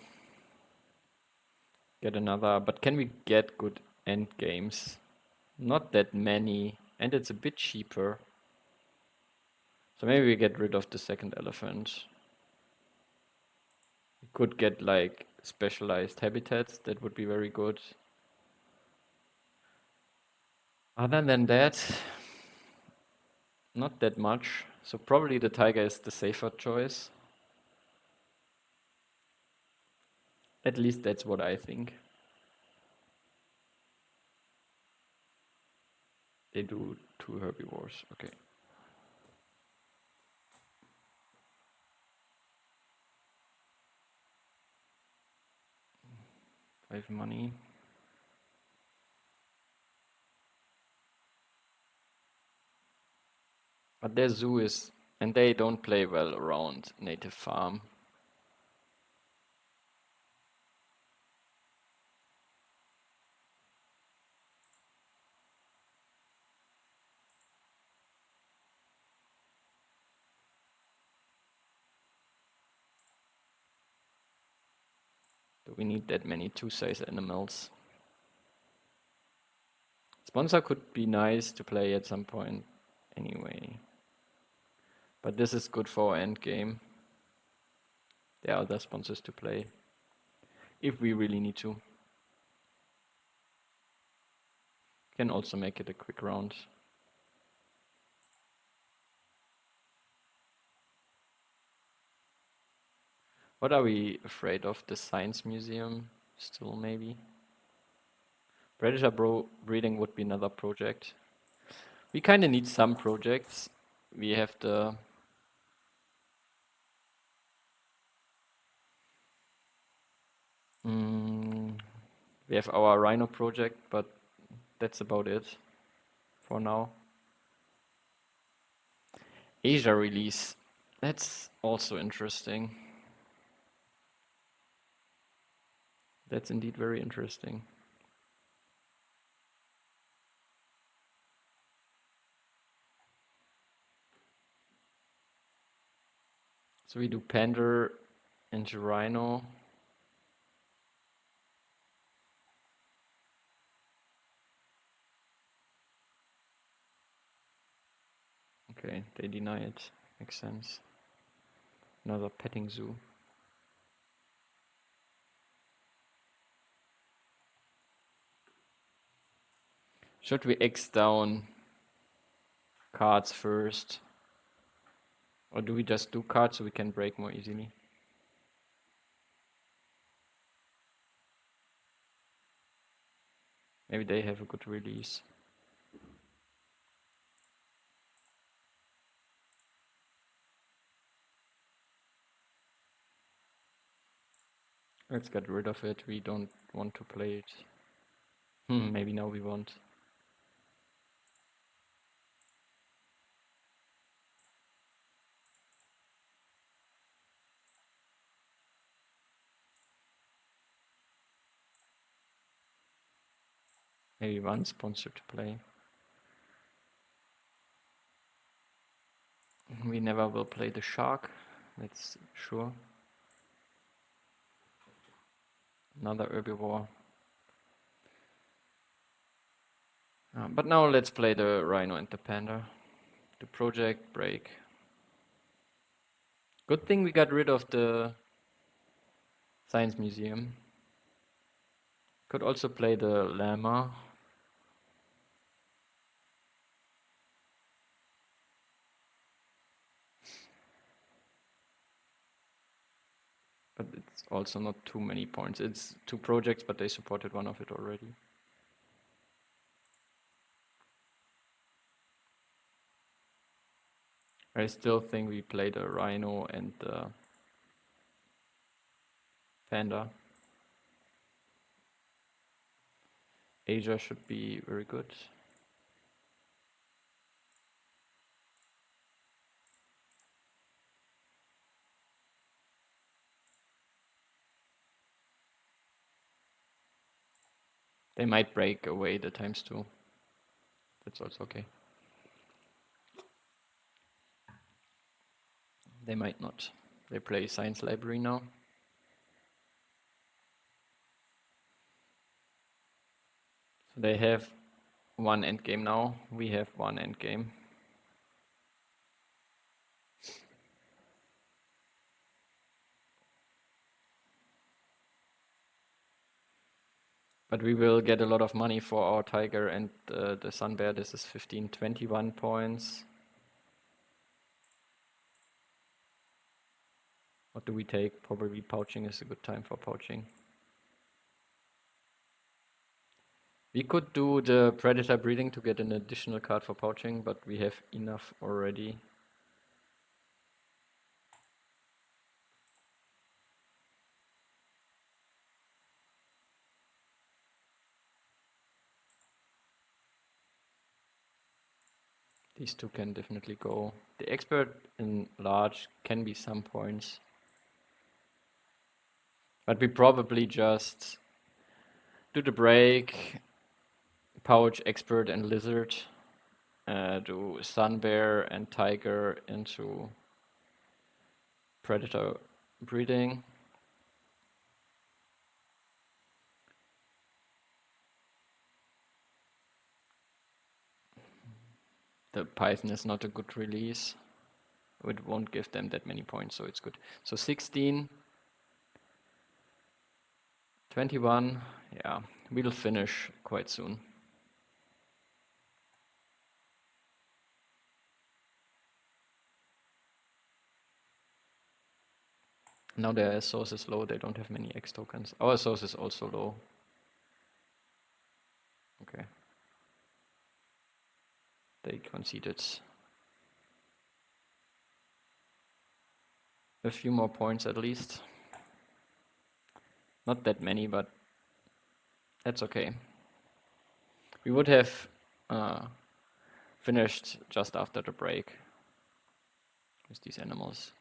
Get another, but can we get good end games? Not that many, and it's a bit cheaper. So maybe we get rid of the second elephant. We could get like specialized habitats, that would be very good. Other than that, not that much. So probably the tiger is the safer choice. At least that's what I think. They do 2 herbivores, okay. I have money. But their zoo is, and they don't play well around native farm. Do we need that many 2-size animals? Sponsor could be nice to play at some point anyway. But this is good for our end game. There are other sponsors to play. If we really need to. Can also make it a quick round. What are we afraid of? The science museum? Still maybe? Predator breeding would be another project. We kind of need some projects. We have the we have our rhino project, but that's about it for now. Asia release. That's also interesting. That's indeed very interesting. So we do Panther into Rhino. Okay, they deny it. Makes sense. Another petting zoo. Should we X down cards first? Or do we just do cards so we can break more easily? Maybe they have a good release. Let's get rid of it. We don't want to play it. Maybe now we want. Maybe one sponsor to play. We never will play the shark, that's sure. Another herbivore. But now let's play the rhino and the panda. The project break. Good thing we got rid of the science museum. Could also play the llama. But it's also not too many points. It's 2 projects, but they supported one of it already. I still think we play the rhino and the panda. Asia should be very good. They might break away the ×2. That's also okay. They might not. They play science library now. So they have 1 endgame now. We have 1 endgame. But we will get a lot of money for our tiger and the sun bear. This is 15, 21 points. What do we take? Probably pouching is a good time for pouching. We could do the predator breeding to get an additional card for pouching, but we have enough already. These 2 can definitely go. The expert in large can be some points. But we probably just do the break, pouch, expert and lizard, do sun bear and tiger into predator breeding. The python is not a good release. It won't give them that many points, so it's good. So 16, 21, yeah, we'll finish quite soon. Now their source is low, they don't have many X tokens. Our source is also low. Okay. They conceded a few more points at least. Not that many, but that's okay. We would have finished just after the break with these animals.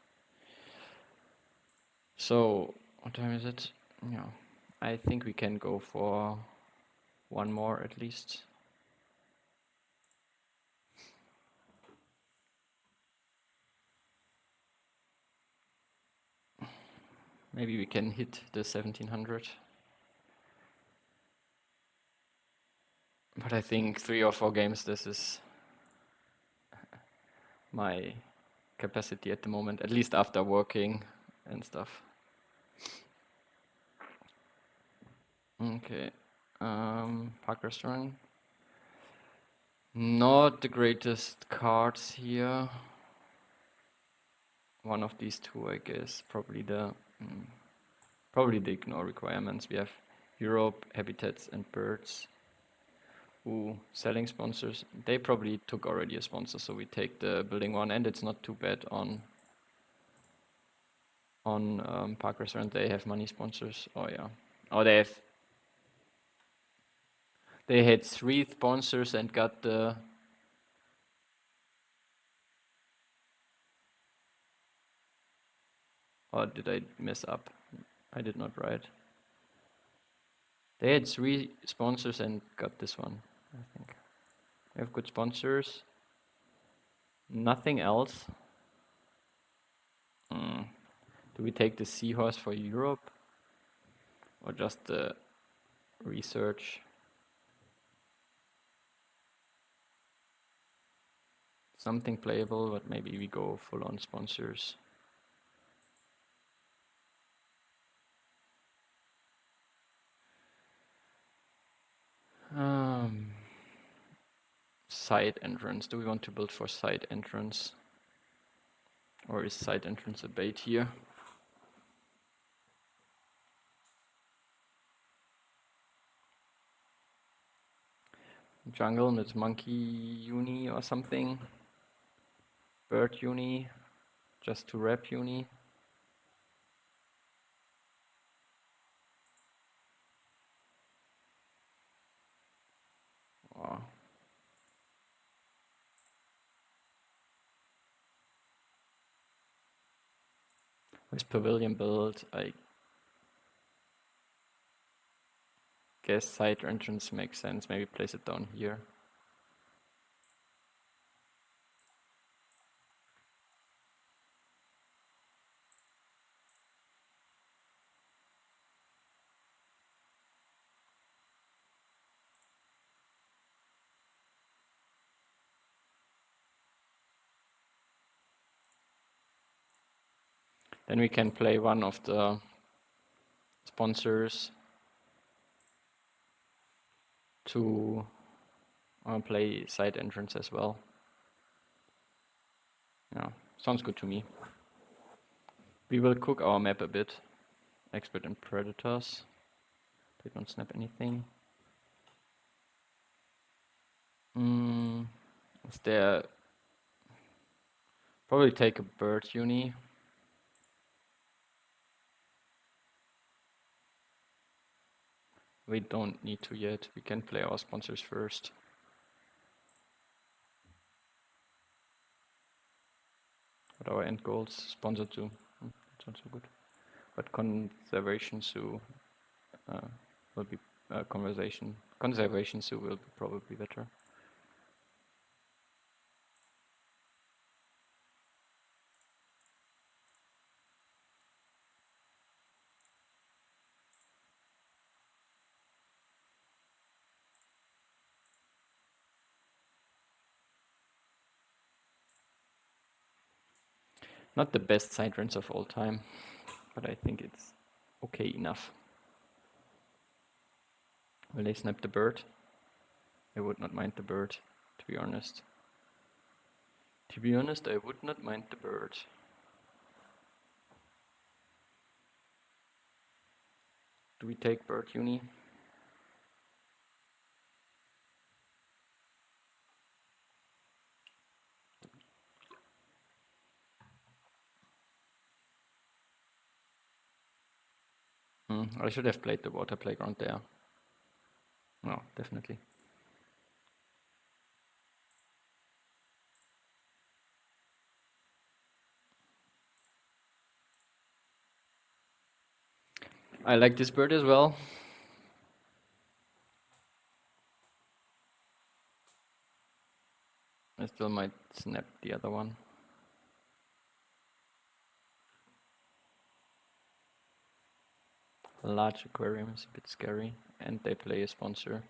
So, what time is it? Yeah, I think we can go for 1 more at least. Maybe we can hit the 1700. But I think 3 or 4 games, this is my capacity at the moment, at least after working and stuff. Okay. Park restaurant. Not the greatest cards here. One of these two, I guess. Probably the ignore requirements. We have Europe, habitats, and birds. Ooh, selling sponsors. They probably took already a sponsor, so we take the building one, and it's not too bad on Park Restaurant. They have money sponsors. Oh yeah. Oh, they had 3 sponsors and got the. Or did I mess up? I did not write. They had 3 sponsors and got this one, I think. We have good sponsors. Nothing else. Do we take the seahorse for Europe? Or just the research? Something playable, but maybe we go full on sponsors. Side entrance. Do we want to build for side entrance? Or is side entrance a bait here? Jungle with monkey uni or something. Bird uni. Just to wrap uni. Oh. With pavilion build, I guess side entrance makes sense. Maybe place it down here. Then we can play one of the sponsors to play side entrance as well. Yeah, sounds good to me. We will cook our map a bit. Expert in predators. They don't snap anything. Is there... Probably take a bird uni. We don't need to yet. We can play our sponsors first. What are our end goals? Sponsor to. That's not so good. But conservation zoo will be Conservation zoo will be probably better. Not the best side runs of all time, but I think it's okay enough. Will they snap the bird? I would not mind the bird, to be honest. To be honest, I would not mind the bird. Do we take bird uni? I should have played the water playground there. No, definitely. I like this bird as well. I still might snap the other one. A large aquarium is a bit scary, and they play a sponsor.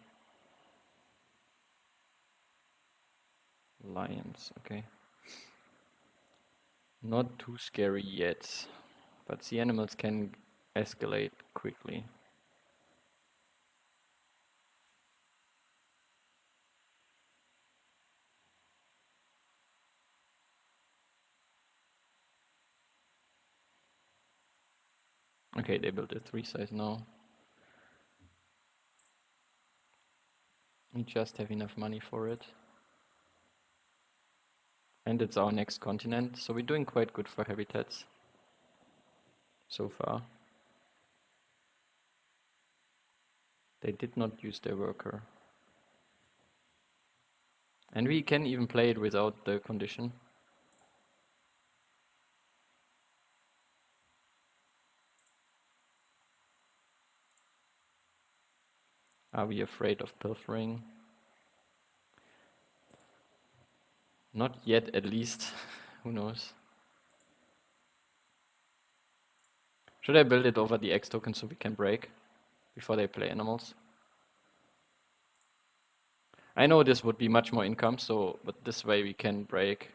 Lions, okay. Not too scary yet, but the animals can escalate quickly. Okay, they built a 3 size now. We just have enough money for it. And it's our next continent, so we're doing quite good for habitats so far. They did not use their worker. And we can even play it without the condition. Are we afraid of pilfering? Not yet, at least. Who knows? Should I build it over the X token so we can break before they play animals? I know this would be much more income, so but this way we can break.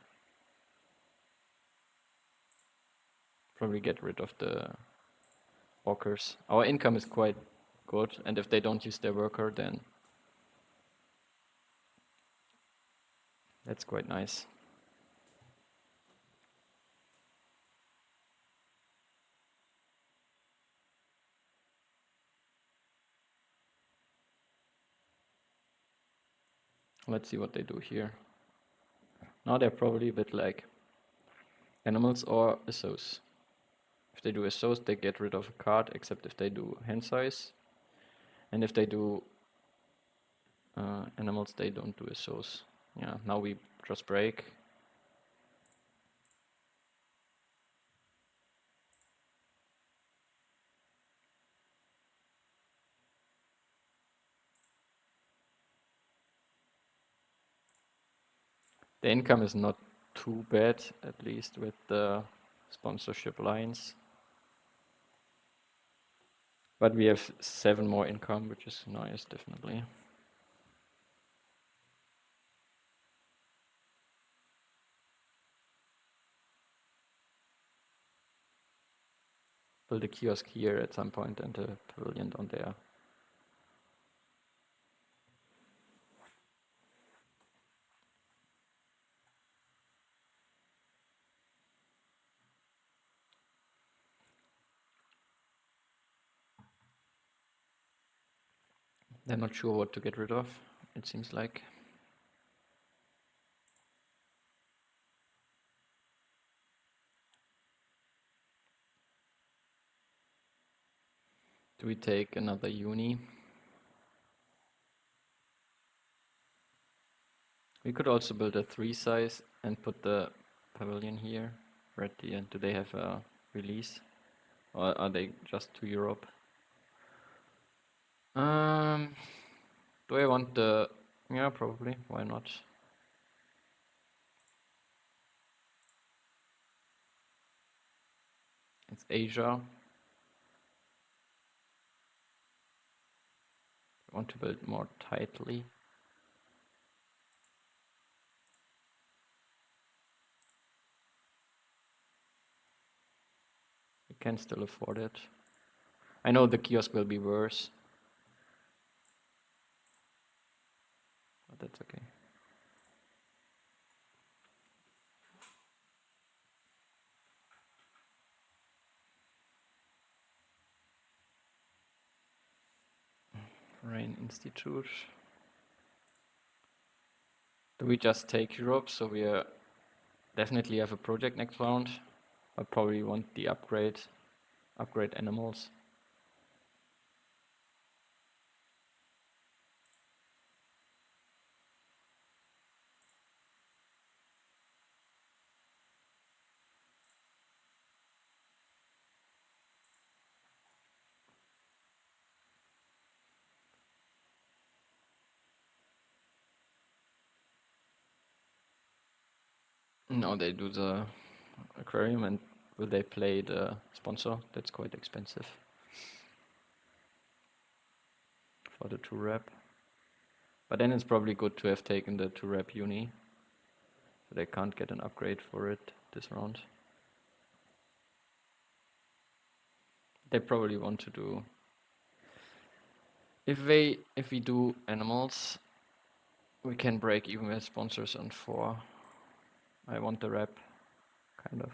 Probably get rid of the walkers. Our income is quite good, and if they don't use their worker, then that's quite nice. Let's see what they do here. Now they're probably a bit like animals or Assos. If they do Assos, they get rid of a card, except if they do hand size. And if they do animals, they don't do Assos. Yeah, now we just break. The income is not too bad, at least with the sponsorship lines. But we have 7 more income, which is nice, definitely. Build a kiosk here at some point and a pavilion down there. They're not sure what to get rid of, it seems like. Do we take another uni? We could also build a 3 size and put the pavilion here. Ready, and do they have a release? Or are they just to Europe? Do I want the... Yeah, probably, why not? It's Asia. I want to build more tightly. We can still afford it. I know the kiosk will be worse, but that's okay. Rain Institute. Do we just take Europe? So we definitely have a project next round. I probably want the upgrade animals. No, they do the aquarium, and will they play the sponsor? That's quite expensive. for the 2-rep. But then it's probably good to have taken the 2-rep uni, so they can't get an upgrade for it this round. They probably want to do... If we do animals, we can break even with sponsors on 4. I want the rep, kind of.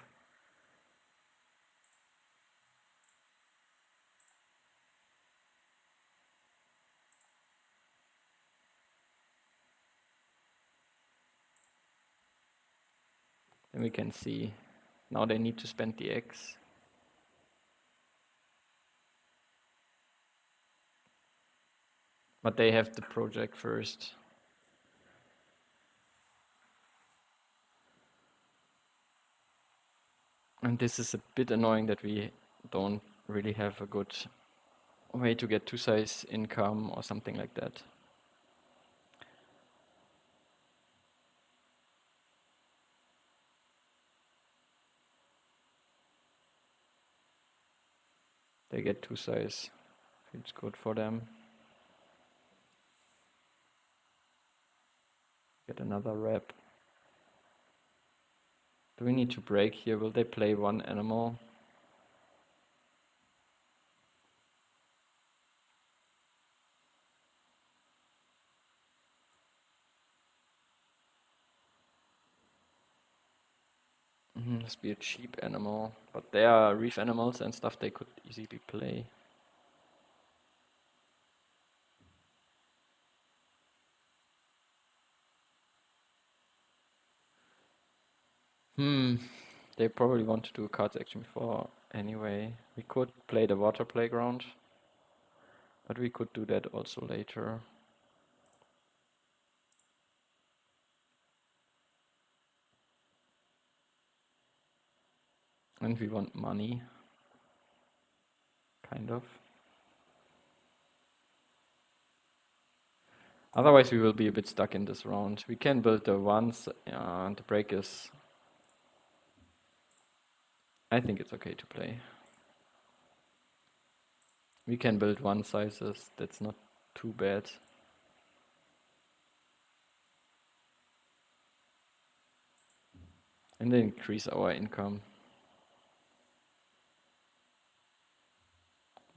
Then we can see, now they need to spend the X. But they have the project first. And this is a bit annoying that we don't really have a good way to get 2-size income or something like that. They get 2-size. It's good for them. Get another rep. Do we need to break here? Will they play 1 animal? Must be a cheap animal. But there are reef animals and stuff they could easily play. They probably want to do a cards action before anyway. We could play the water playground, but we could do that also later. And we want money, kind of. Otherwise we will be a bit stuck in this round. We can build the ones, and the break is... I think it's okay to play. We can build 1 sizes, that's not too bad. And then increase our income.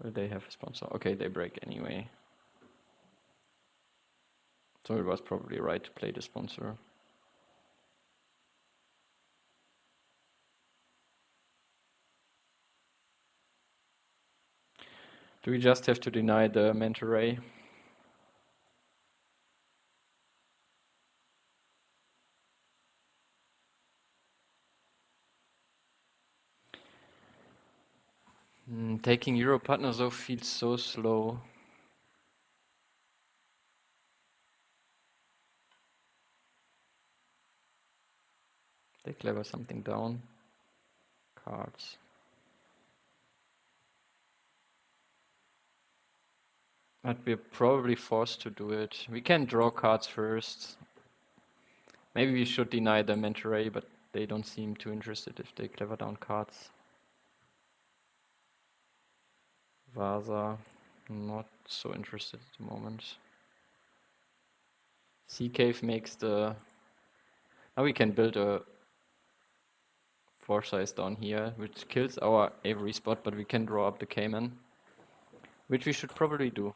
Will they have a sponsor? Okay, they break anyway. So it was probably right to play the sponsor. Do we just have to deny the manta ray? Taking Euro partners though feels so slow. They clever something down. Cards. But we're probably forced to do it. We can draw cards first. Maybe we should deny the manta ray, but they don't seem too interested if they clever down cards. Vasa, not so interested at the moment. Sea Cave makes the... Now we can build a 4-size down here, which kills our Avery spot, but we can draw up the Cayman, which we should probably do.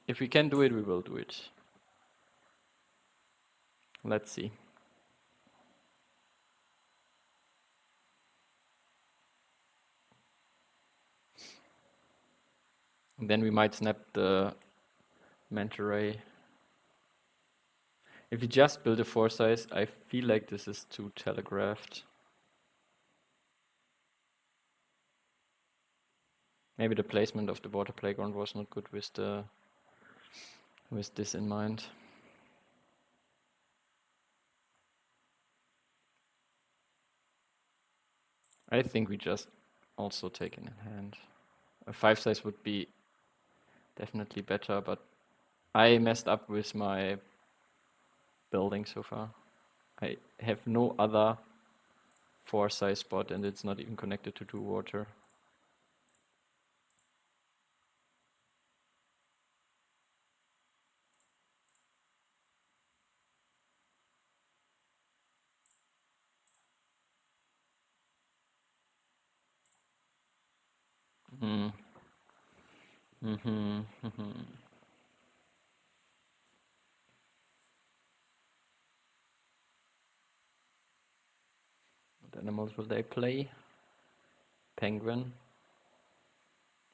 If we can do it, we will do it. Let's see. And then we might snap the manta ray. If we just build a 4-size, I feel like this is too telegraphed. Maybe the placement of the water playground was not good with this in mind. I think we just also take it in hand. A 5-size would be definitely better, but I messed up with my building so far. I have no other 4-size spot and it's not even connected to 2 water. Mm-hmm. What animals will they play? Penguin.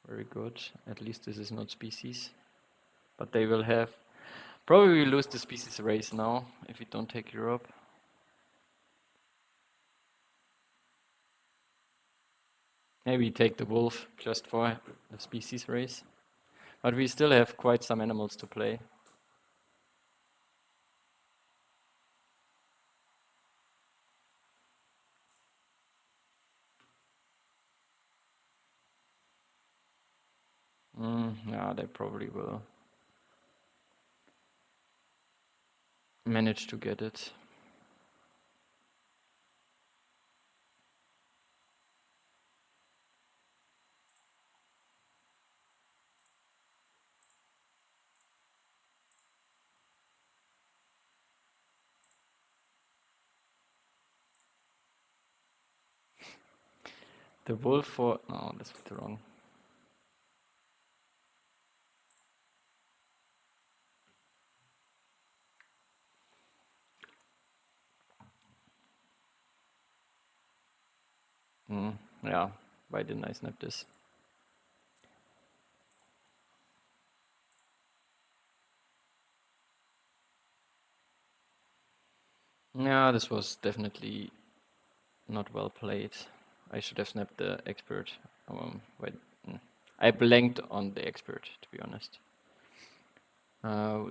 Very good. At least this is not species. But they will have... Probably we lose the species race now, if we don't take Europe. Maybe take the wolf just for the species race. But we still have quite some animals to play. Yeah, they probably will manage to get it. The wolf for... No, that's wrong. Yeah, why didn't I snap this? Yeah, this was definitely not well played. I should have snapped the expert. Wait, I blanked on the expert, to be honest.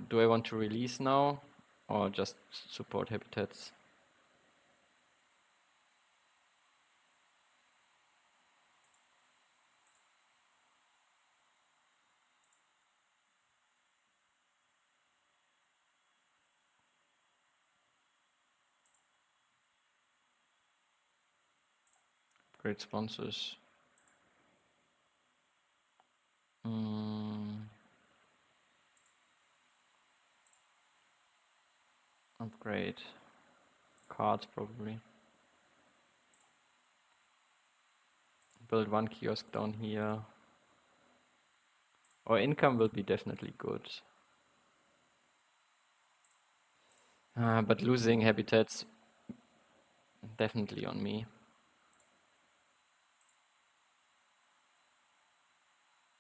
Do I want to release now or just support habitats? Great sponsors. Upgrade. Cards probably. Build one kiosk down here. Our income will be definitely good. But losing habitats definitely on me.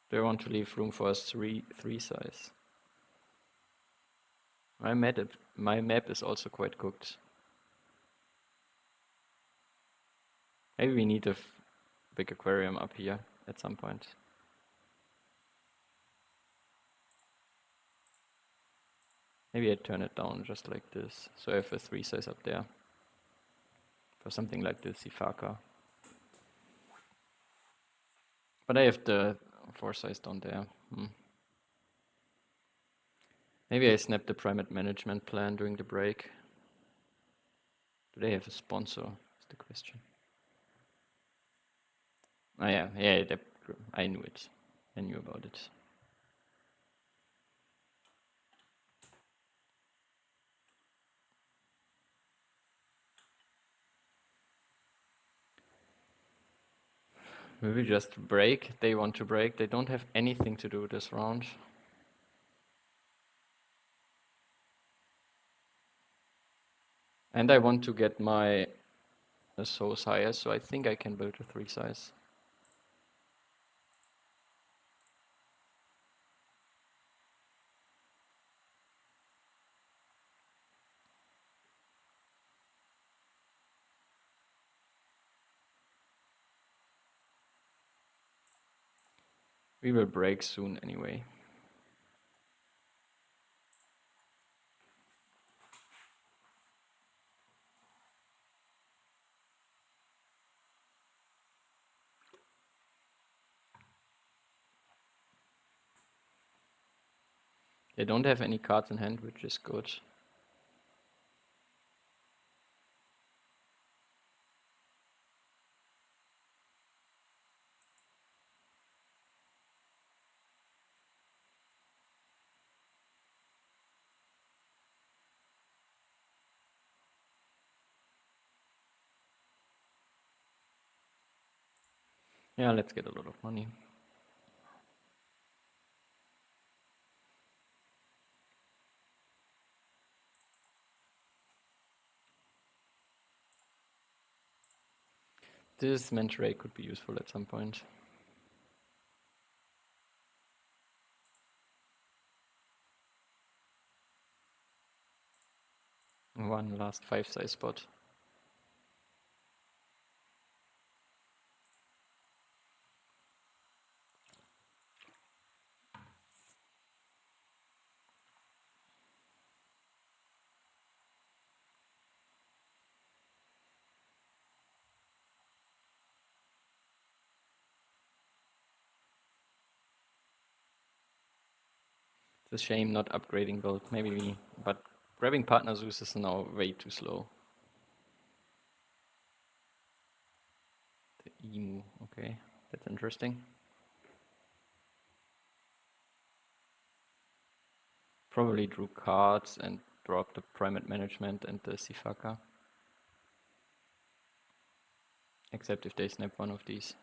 Do I want to leave room for a three size? My map is also quite cooked. Maybe we need a big aquarium up here at some point. Maybe I turn it down just like this, so I have a 3 size up there for something like the Sifaka. But I have the 4 size down there. Maybe I snap the primate management plan during the break. Do they have a sponsor? Is the question. Oh yeah, I knew it. I knew about it. Will we just break? They want to break. They don't have anything to do this round. And I want to get my So's higher, so I think I can build a 3 size. We will break soon anyway. They don't have any cards in hand, which is good. Yeah, let's get a lot of money. This Mentor could be useful at some point. One last 5-size spot. It's a shame not upgrading build, maybe, but grabbing partner Zeus is now way too slow. The Emu, okay, that's interesting. Probably drew cards and dropped the Primate Management and the Sifaka. Except if they snap one of these.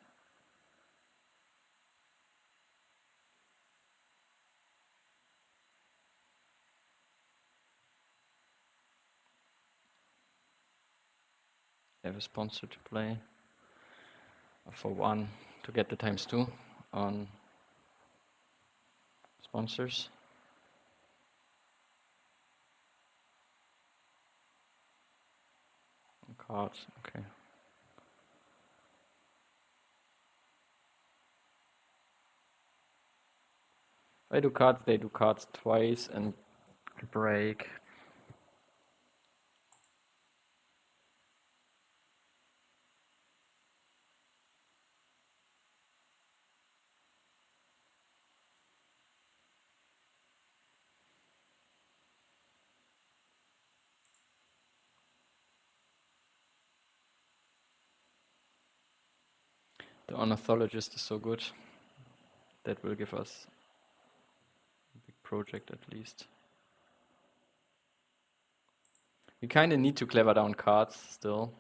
They have a sponsor to play for 1 to get the ×2 on sponsors. Cards, okay. If I do cards, they do cards twice and break. The Ornithologist is so good. That will give us a big project at least. We kind of need to clever down cards still.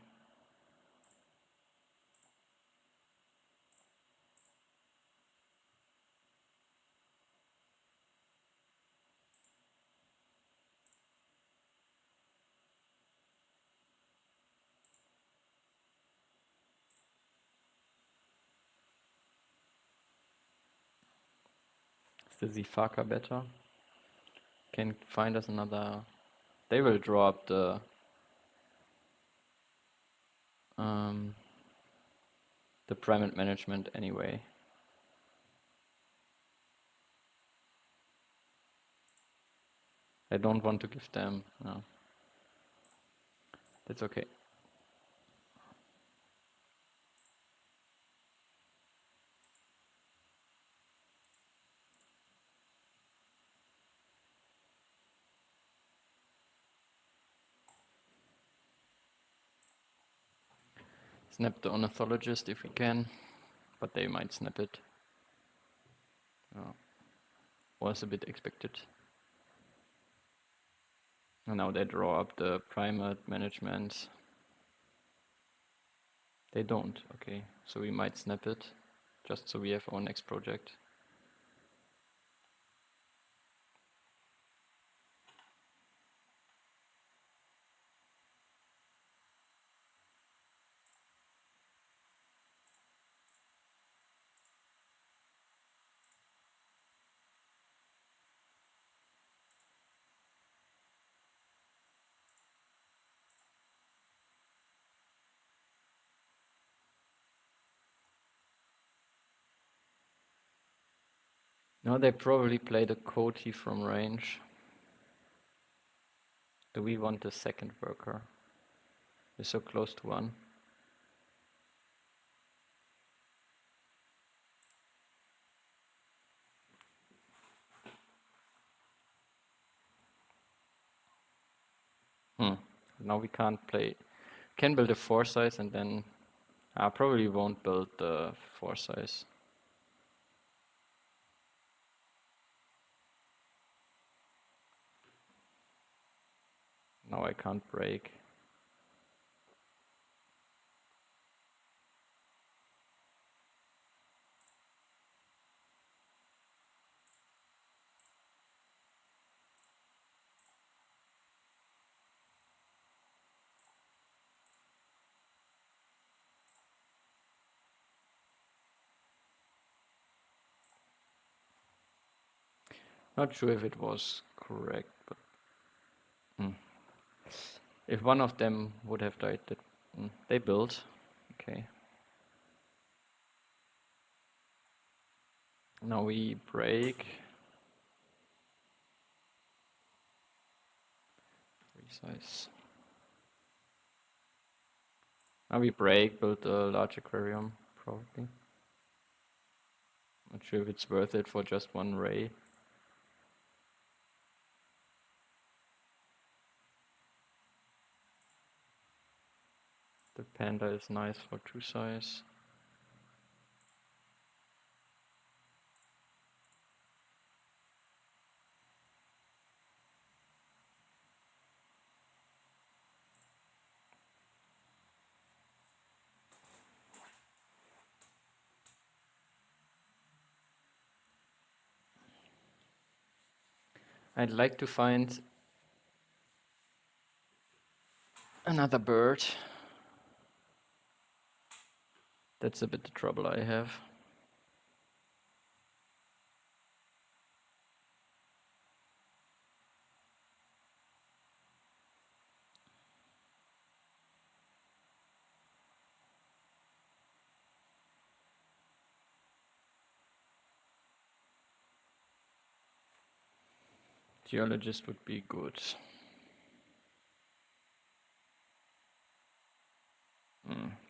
Is the Zifaka better? Can find us another. They will drop the Primate Management anyway. I don't want to give them. No. That's okay. Snap the Ornithologist if we can, but they might snap it. Was a bit expected. And now they draw up the Primate Management. They don't, okay. So we might snap it, just so we have our next project. No, they probably played a Coty from range. Do we want a second worker? We're so close to 1. Now we can't play. Can build a 4-size and then I probably won't build the 4-size. Now I can't break. Not sure if it was correct, but if one of them would have died, they built. Okay. Now we break. Resize. Now we break, build a large aquarium, probably. Not sure if it's worth it for just one ray. The panda is nice for 2 size. I'd like to find another bird. That's a bit the trouble I have. Geologist would be good.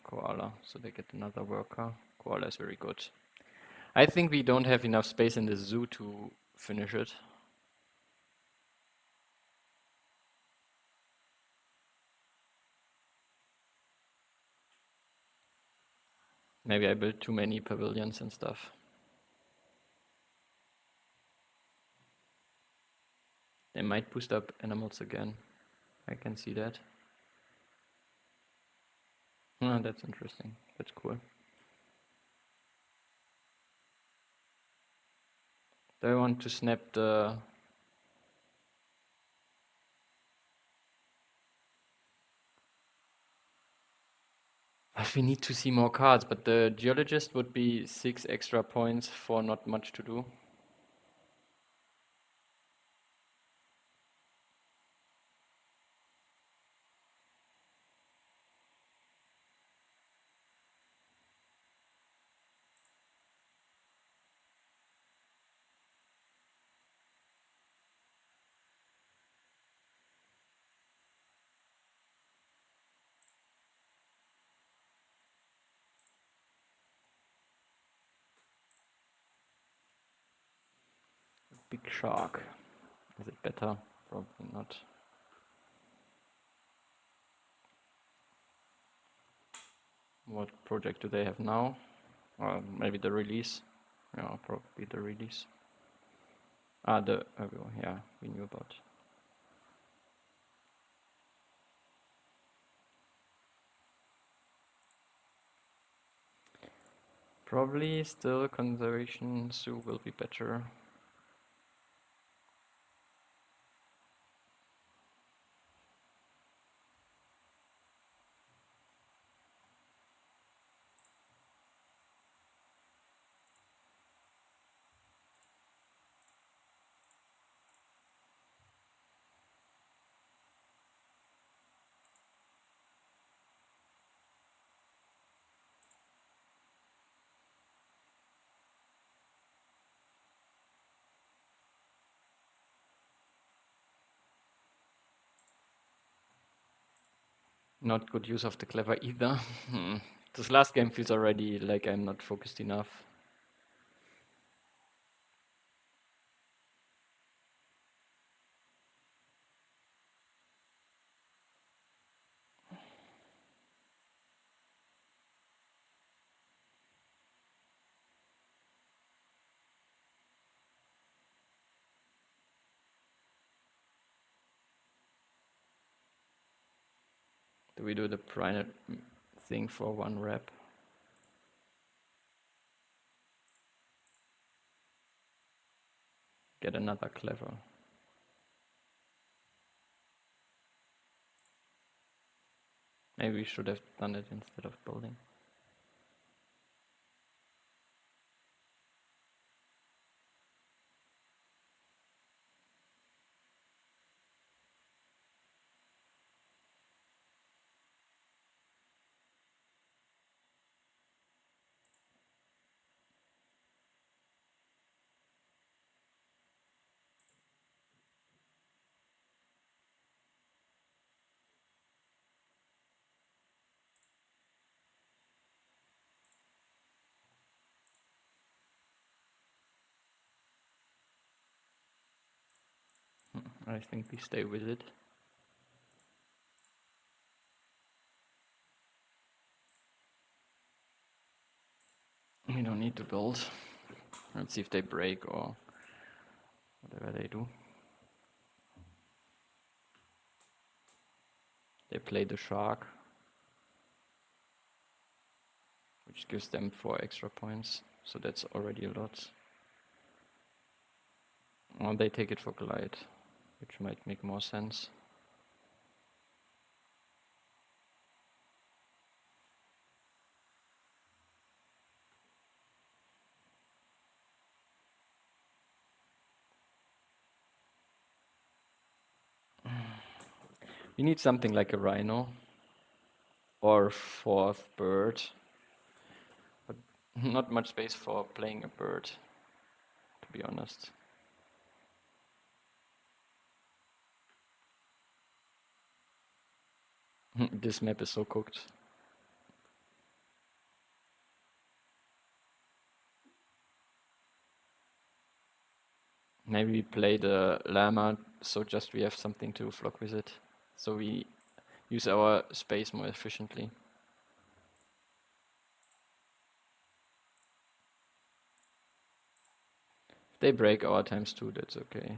Koala, so they get another worker. Koala is very good. I think we don't have enough space in the zoo to finish it. Maybe I built too many pavilions and stuff. They might boost up animals again. I can see that. Oh, that's interesting. That's cool. Do I want to snap the... We need to see more cards, but the geologist would be 6 extra points for not much to do. Big shark. Is it better? Probably not. What project do they have now? Maybe the release. Yeah, probably the release. Yeah, we knew about. Probably still conservation zoo will be better. Not good use of the clever either. This last game feels already like I'm not focused enough. Do we do the primate thing for 1 rep? Get another clever. Maybe we should have done it instead of building. I think we stay with it. We don't need to build. Let's see if they break or whatever they do. They play the shark, which gives them 4 extra points, so that's already a lot. Or they take it for glide, which might make more sense. We need something like a rhino or 4th bird, but not much space for playing a bird, to be honest. This map is so cooked. Maybe we play the llama, so just we have something to flock with it. So we use our space more efficiently. If they break our ×2, that's okay.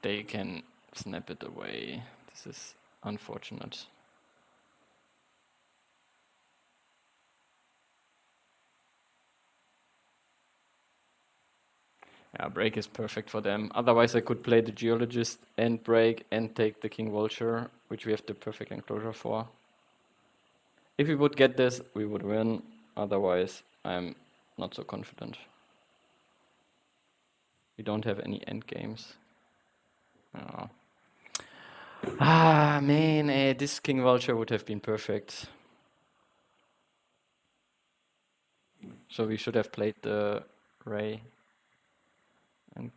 They can snap it away. This is unfortunate. Yeah, break is perfect for them. Otherwise I could play the geologist and break and take the king vulture, which we have the perfect enclosure for. If we would get this, we would win. Otherwise, I'm not so confident. We don't have any end games. Oh. Ah, man, this king vulture would have been perfect. So we should have played the ray. And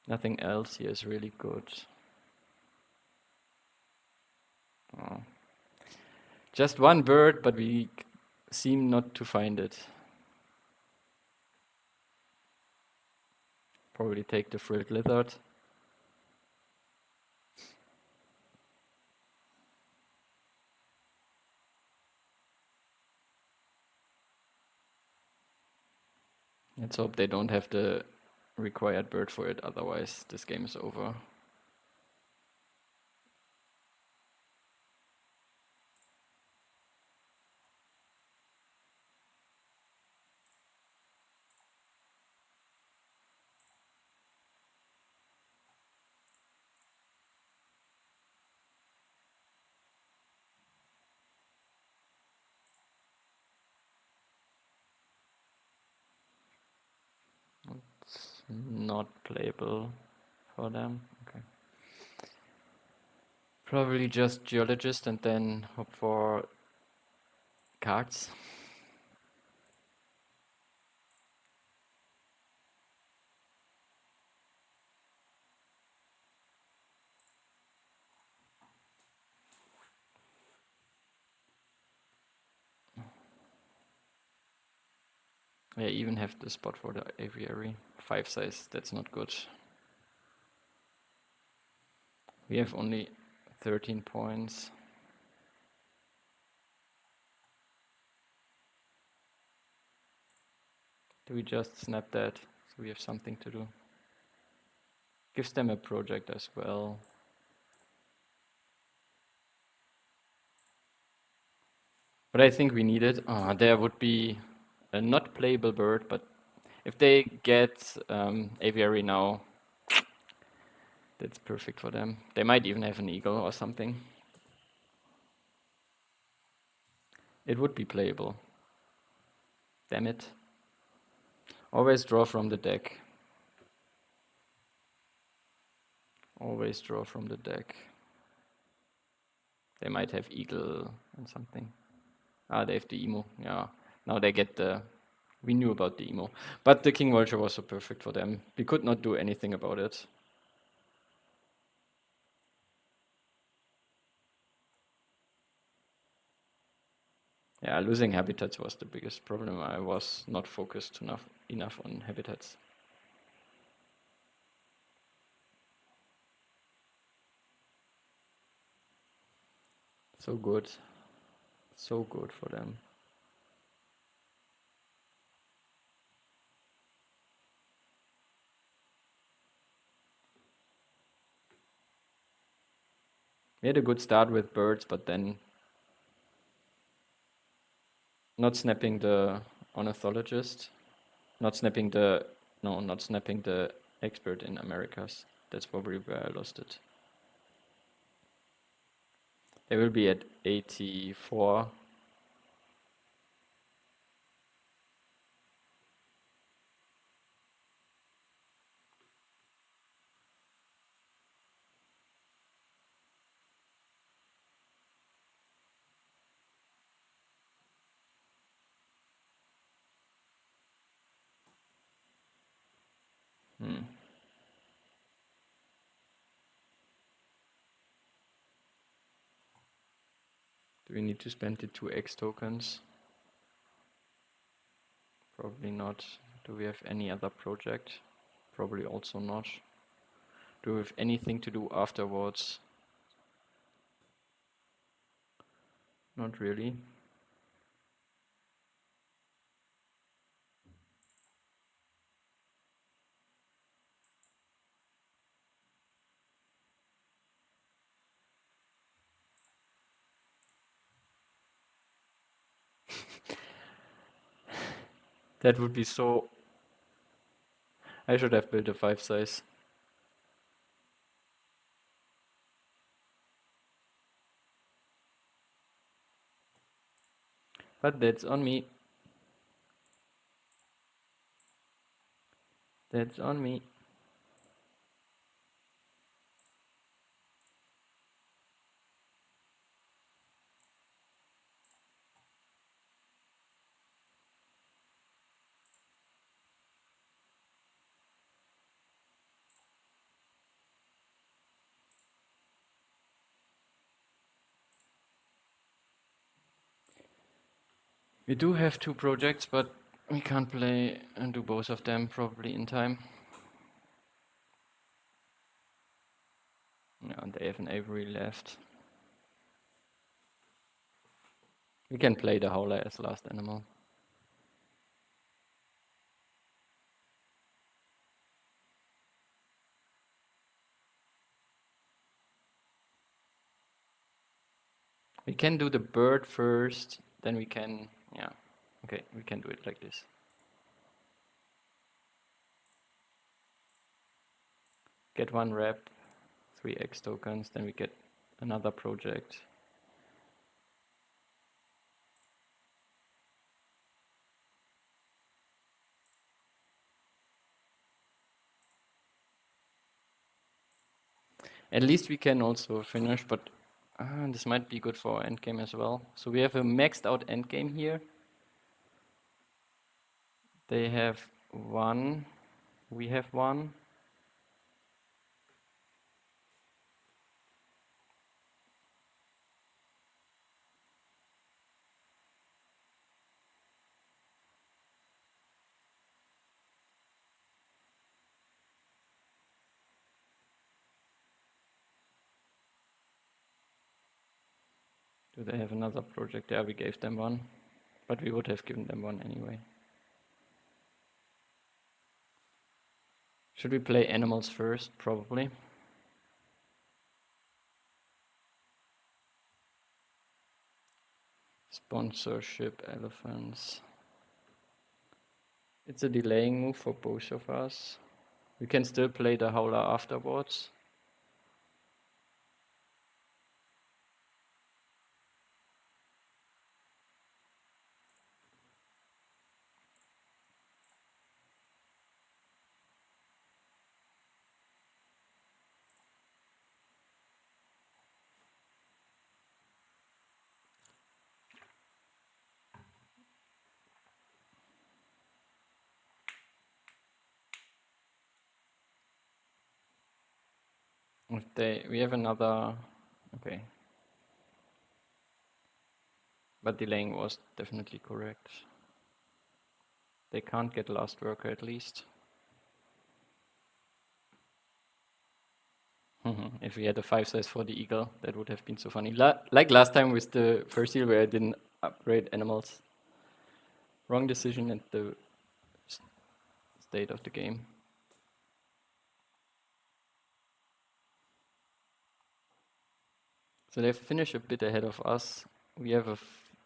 nothing else here is really good. Oh. Just one bird, but we seem not to find it. Probably take the frilled lizard. Let's hope they don't have the required bird for it, otherwise this game is over. It's not playable for them. Okay. Probably just geologist and then hope for cards. I even have the spot for the aviary. 5 size, that's not good. We have only 13 points. Do we just snap that so we have something to do? Gives them a project as well. But I think we need it. There would be a not playable bird, but if they get aviary now, that's perfect for them. They might even have an eagle or something. It would be playable. Damn it. Always draw from the deck. Always draw from the deck. They might have eagle and something. They have the emu. Yeah. Now they get the We knew about the emo. But the King Vulture was so perfect for them. We could not do anything about it. Yeah, losing habitats was the biggest problem. I was not focused enough on habitats. So good. So good for them. We had a good start with birds, but then not snapping the ornithologist, not snapping the expert in Americas. That's probably where I lost it. They will be at 84. Hmm. Do we need to spend the 2x tokens? Probably not. Do we have any other project? Probably also not. Do we have anything to do afterwards? Not really. That would be so... I should have built a 5 size. But that's on me. That's on me. We do have 2 projects, but we can't play and do both of them probably in time. Yeah, and they have an Avery left. We can play the Howler as last animal. We can do the bird first, then we can... Yeah, okay, we can do it like this. Get 1 rep, 3x tokens, then we get another project. At least we can also finish, but this might be good for our endgame as well. So we have a maxed out endgame here. They have 1, we have 1. Do they have another project? Yeah, we gave them 1, but we would have given them 1 anyway. Should we play animals first? Probably. Sponsorship elephants. It's a delaying move for both of us. We can still play the Howler afterwards. We have another. Okay. But delaying was definitely correct. They can't get last worker at least. If we had a 5 size for the eagle, that would have been so funny. Like last time with the first seal where I didn't upgrade animals. Wrong decision at the state of the game. So they finish a bit ahead of us. We have a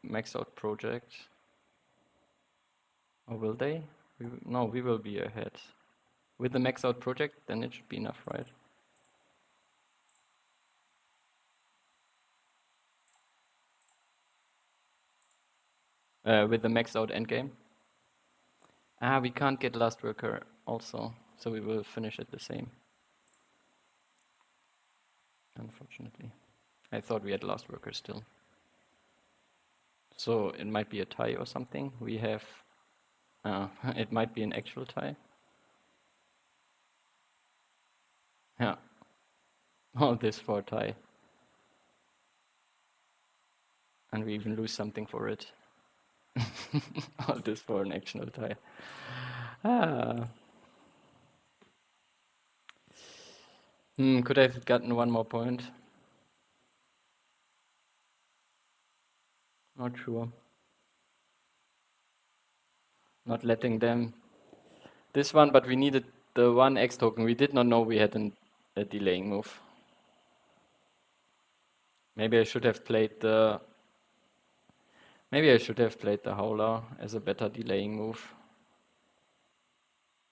max out project. Or will they? No, we will be ahead. With the max out project, then it should be enough, right? With the max out endgame. We can't get last worker also, so we will finish at the same. Unfortunately. I thought we had last worker still. So it might be a tie or something. We have, it might be an actual tie. Yeah. All this for a tie. And we even lose something for it. All this for an actual tie. Could I have gotten one more point? Not sure. Not letting them. This one, but we needed the one X token. We did not know we had a delaying move. Maybe I should have played the Howler as a better delaying move.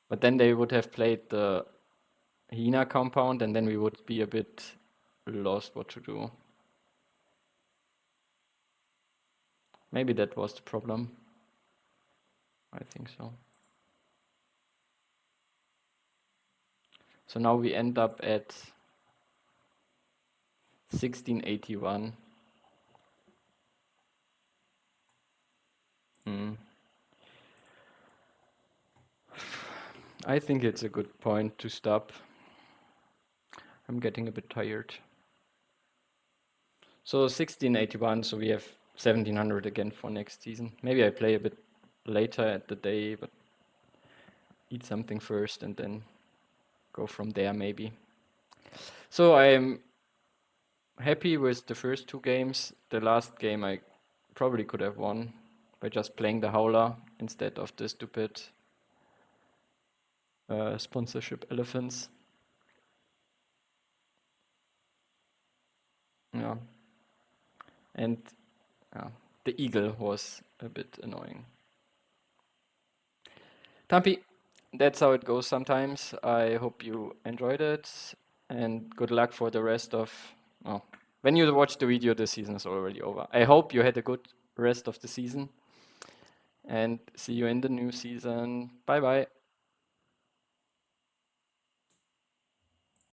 But then they would have played the Hina compound, and then we would be a bit lost what to do. Maybe that was the problem. I think so. So now we end up at 1681. I think it's a good point to stop. I'm getting a bit tired. So 1681, so we have 1700 again for next season. Maybe I play a bit later at the day, but eat something first and then go from there maybe. So I'm happy with the first 2 games. The last game I probably could have won by just playing the Howler instead of the stupid sponsorship elephants. Yeah. And the eagle was a bit annoying. Tampi, that's how it goes sometimes. I hope you enjoyed it, and good luck for the rest of. Oh, when you watch the video, the season is already over. I hope you had a good rest of the season, and see you in the new season. Bye bye.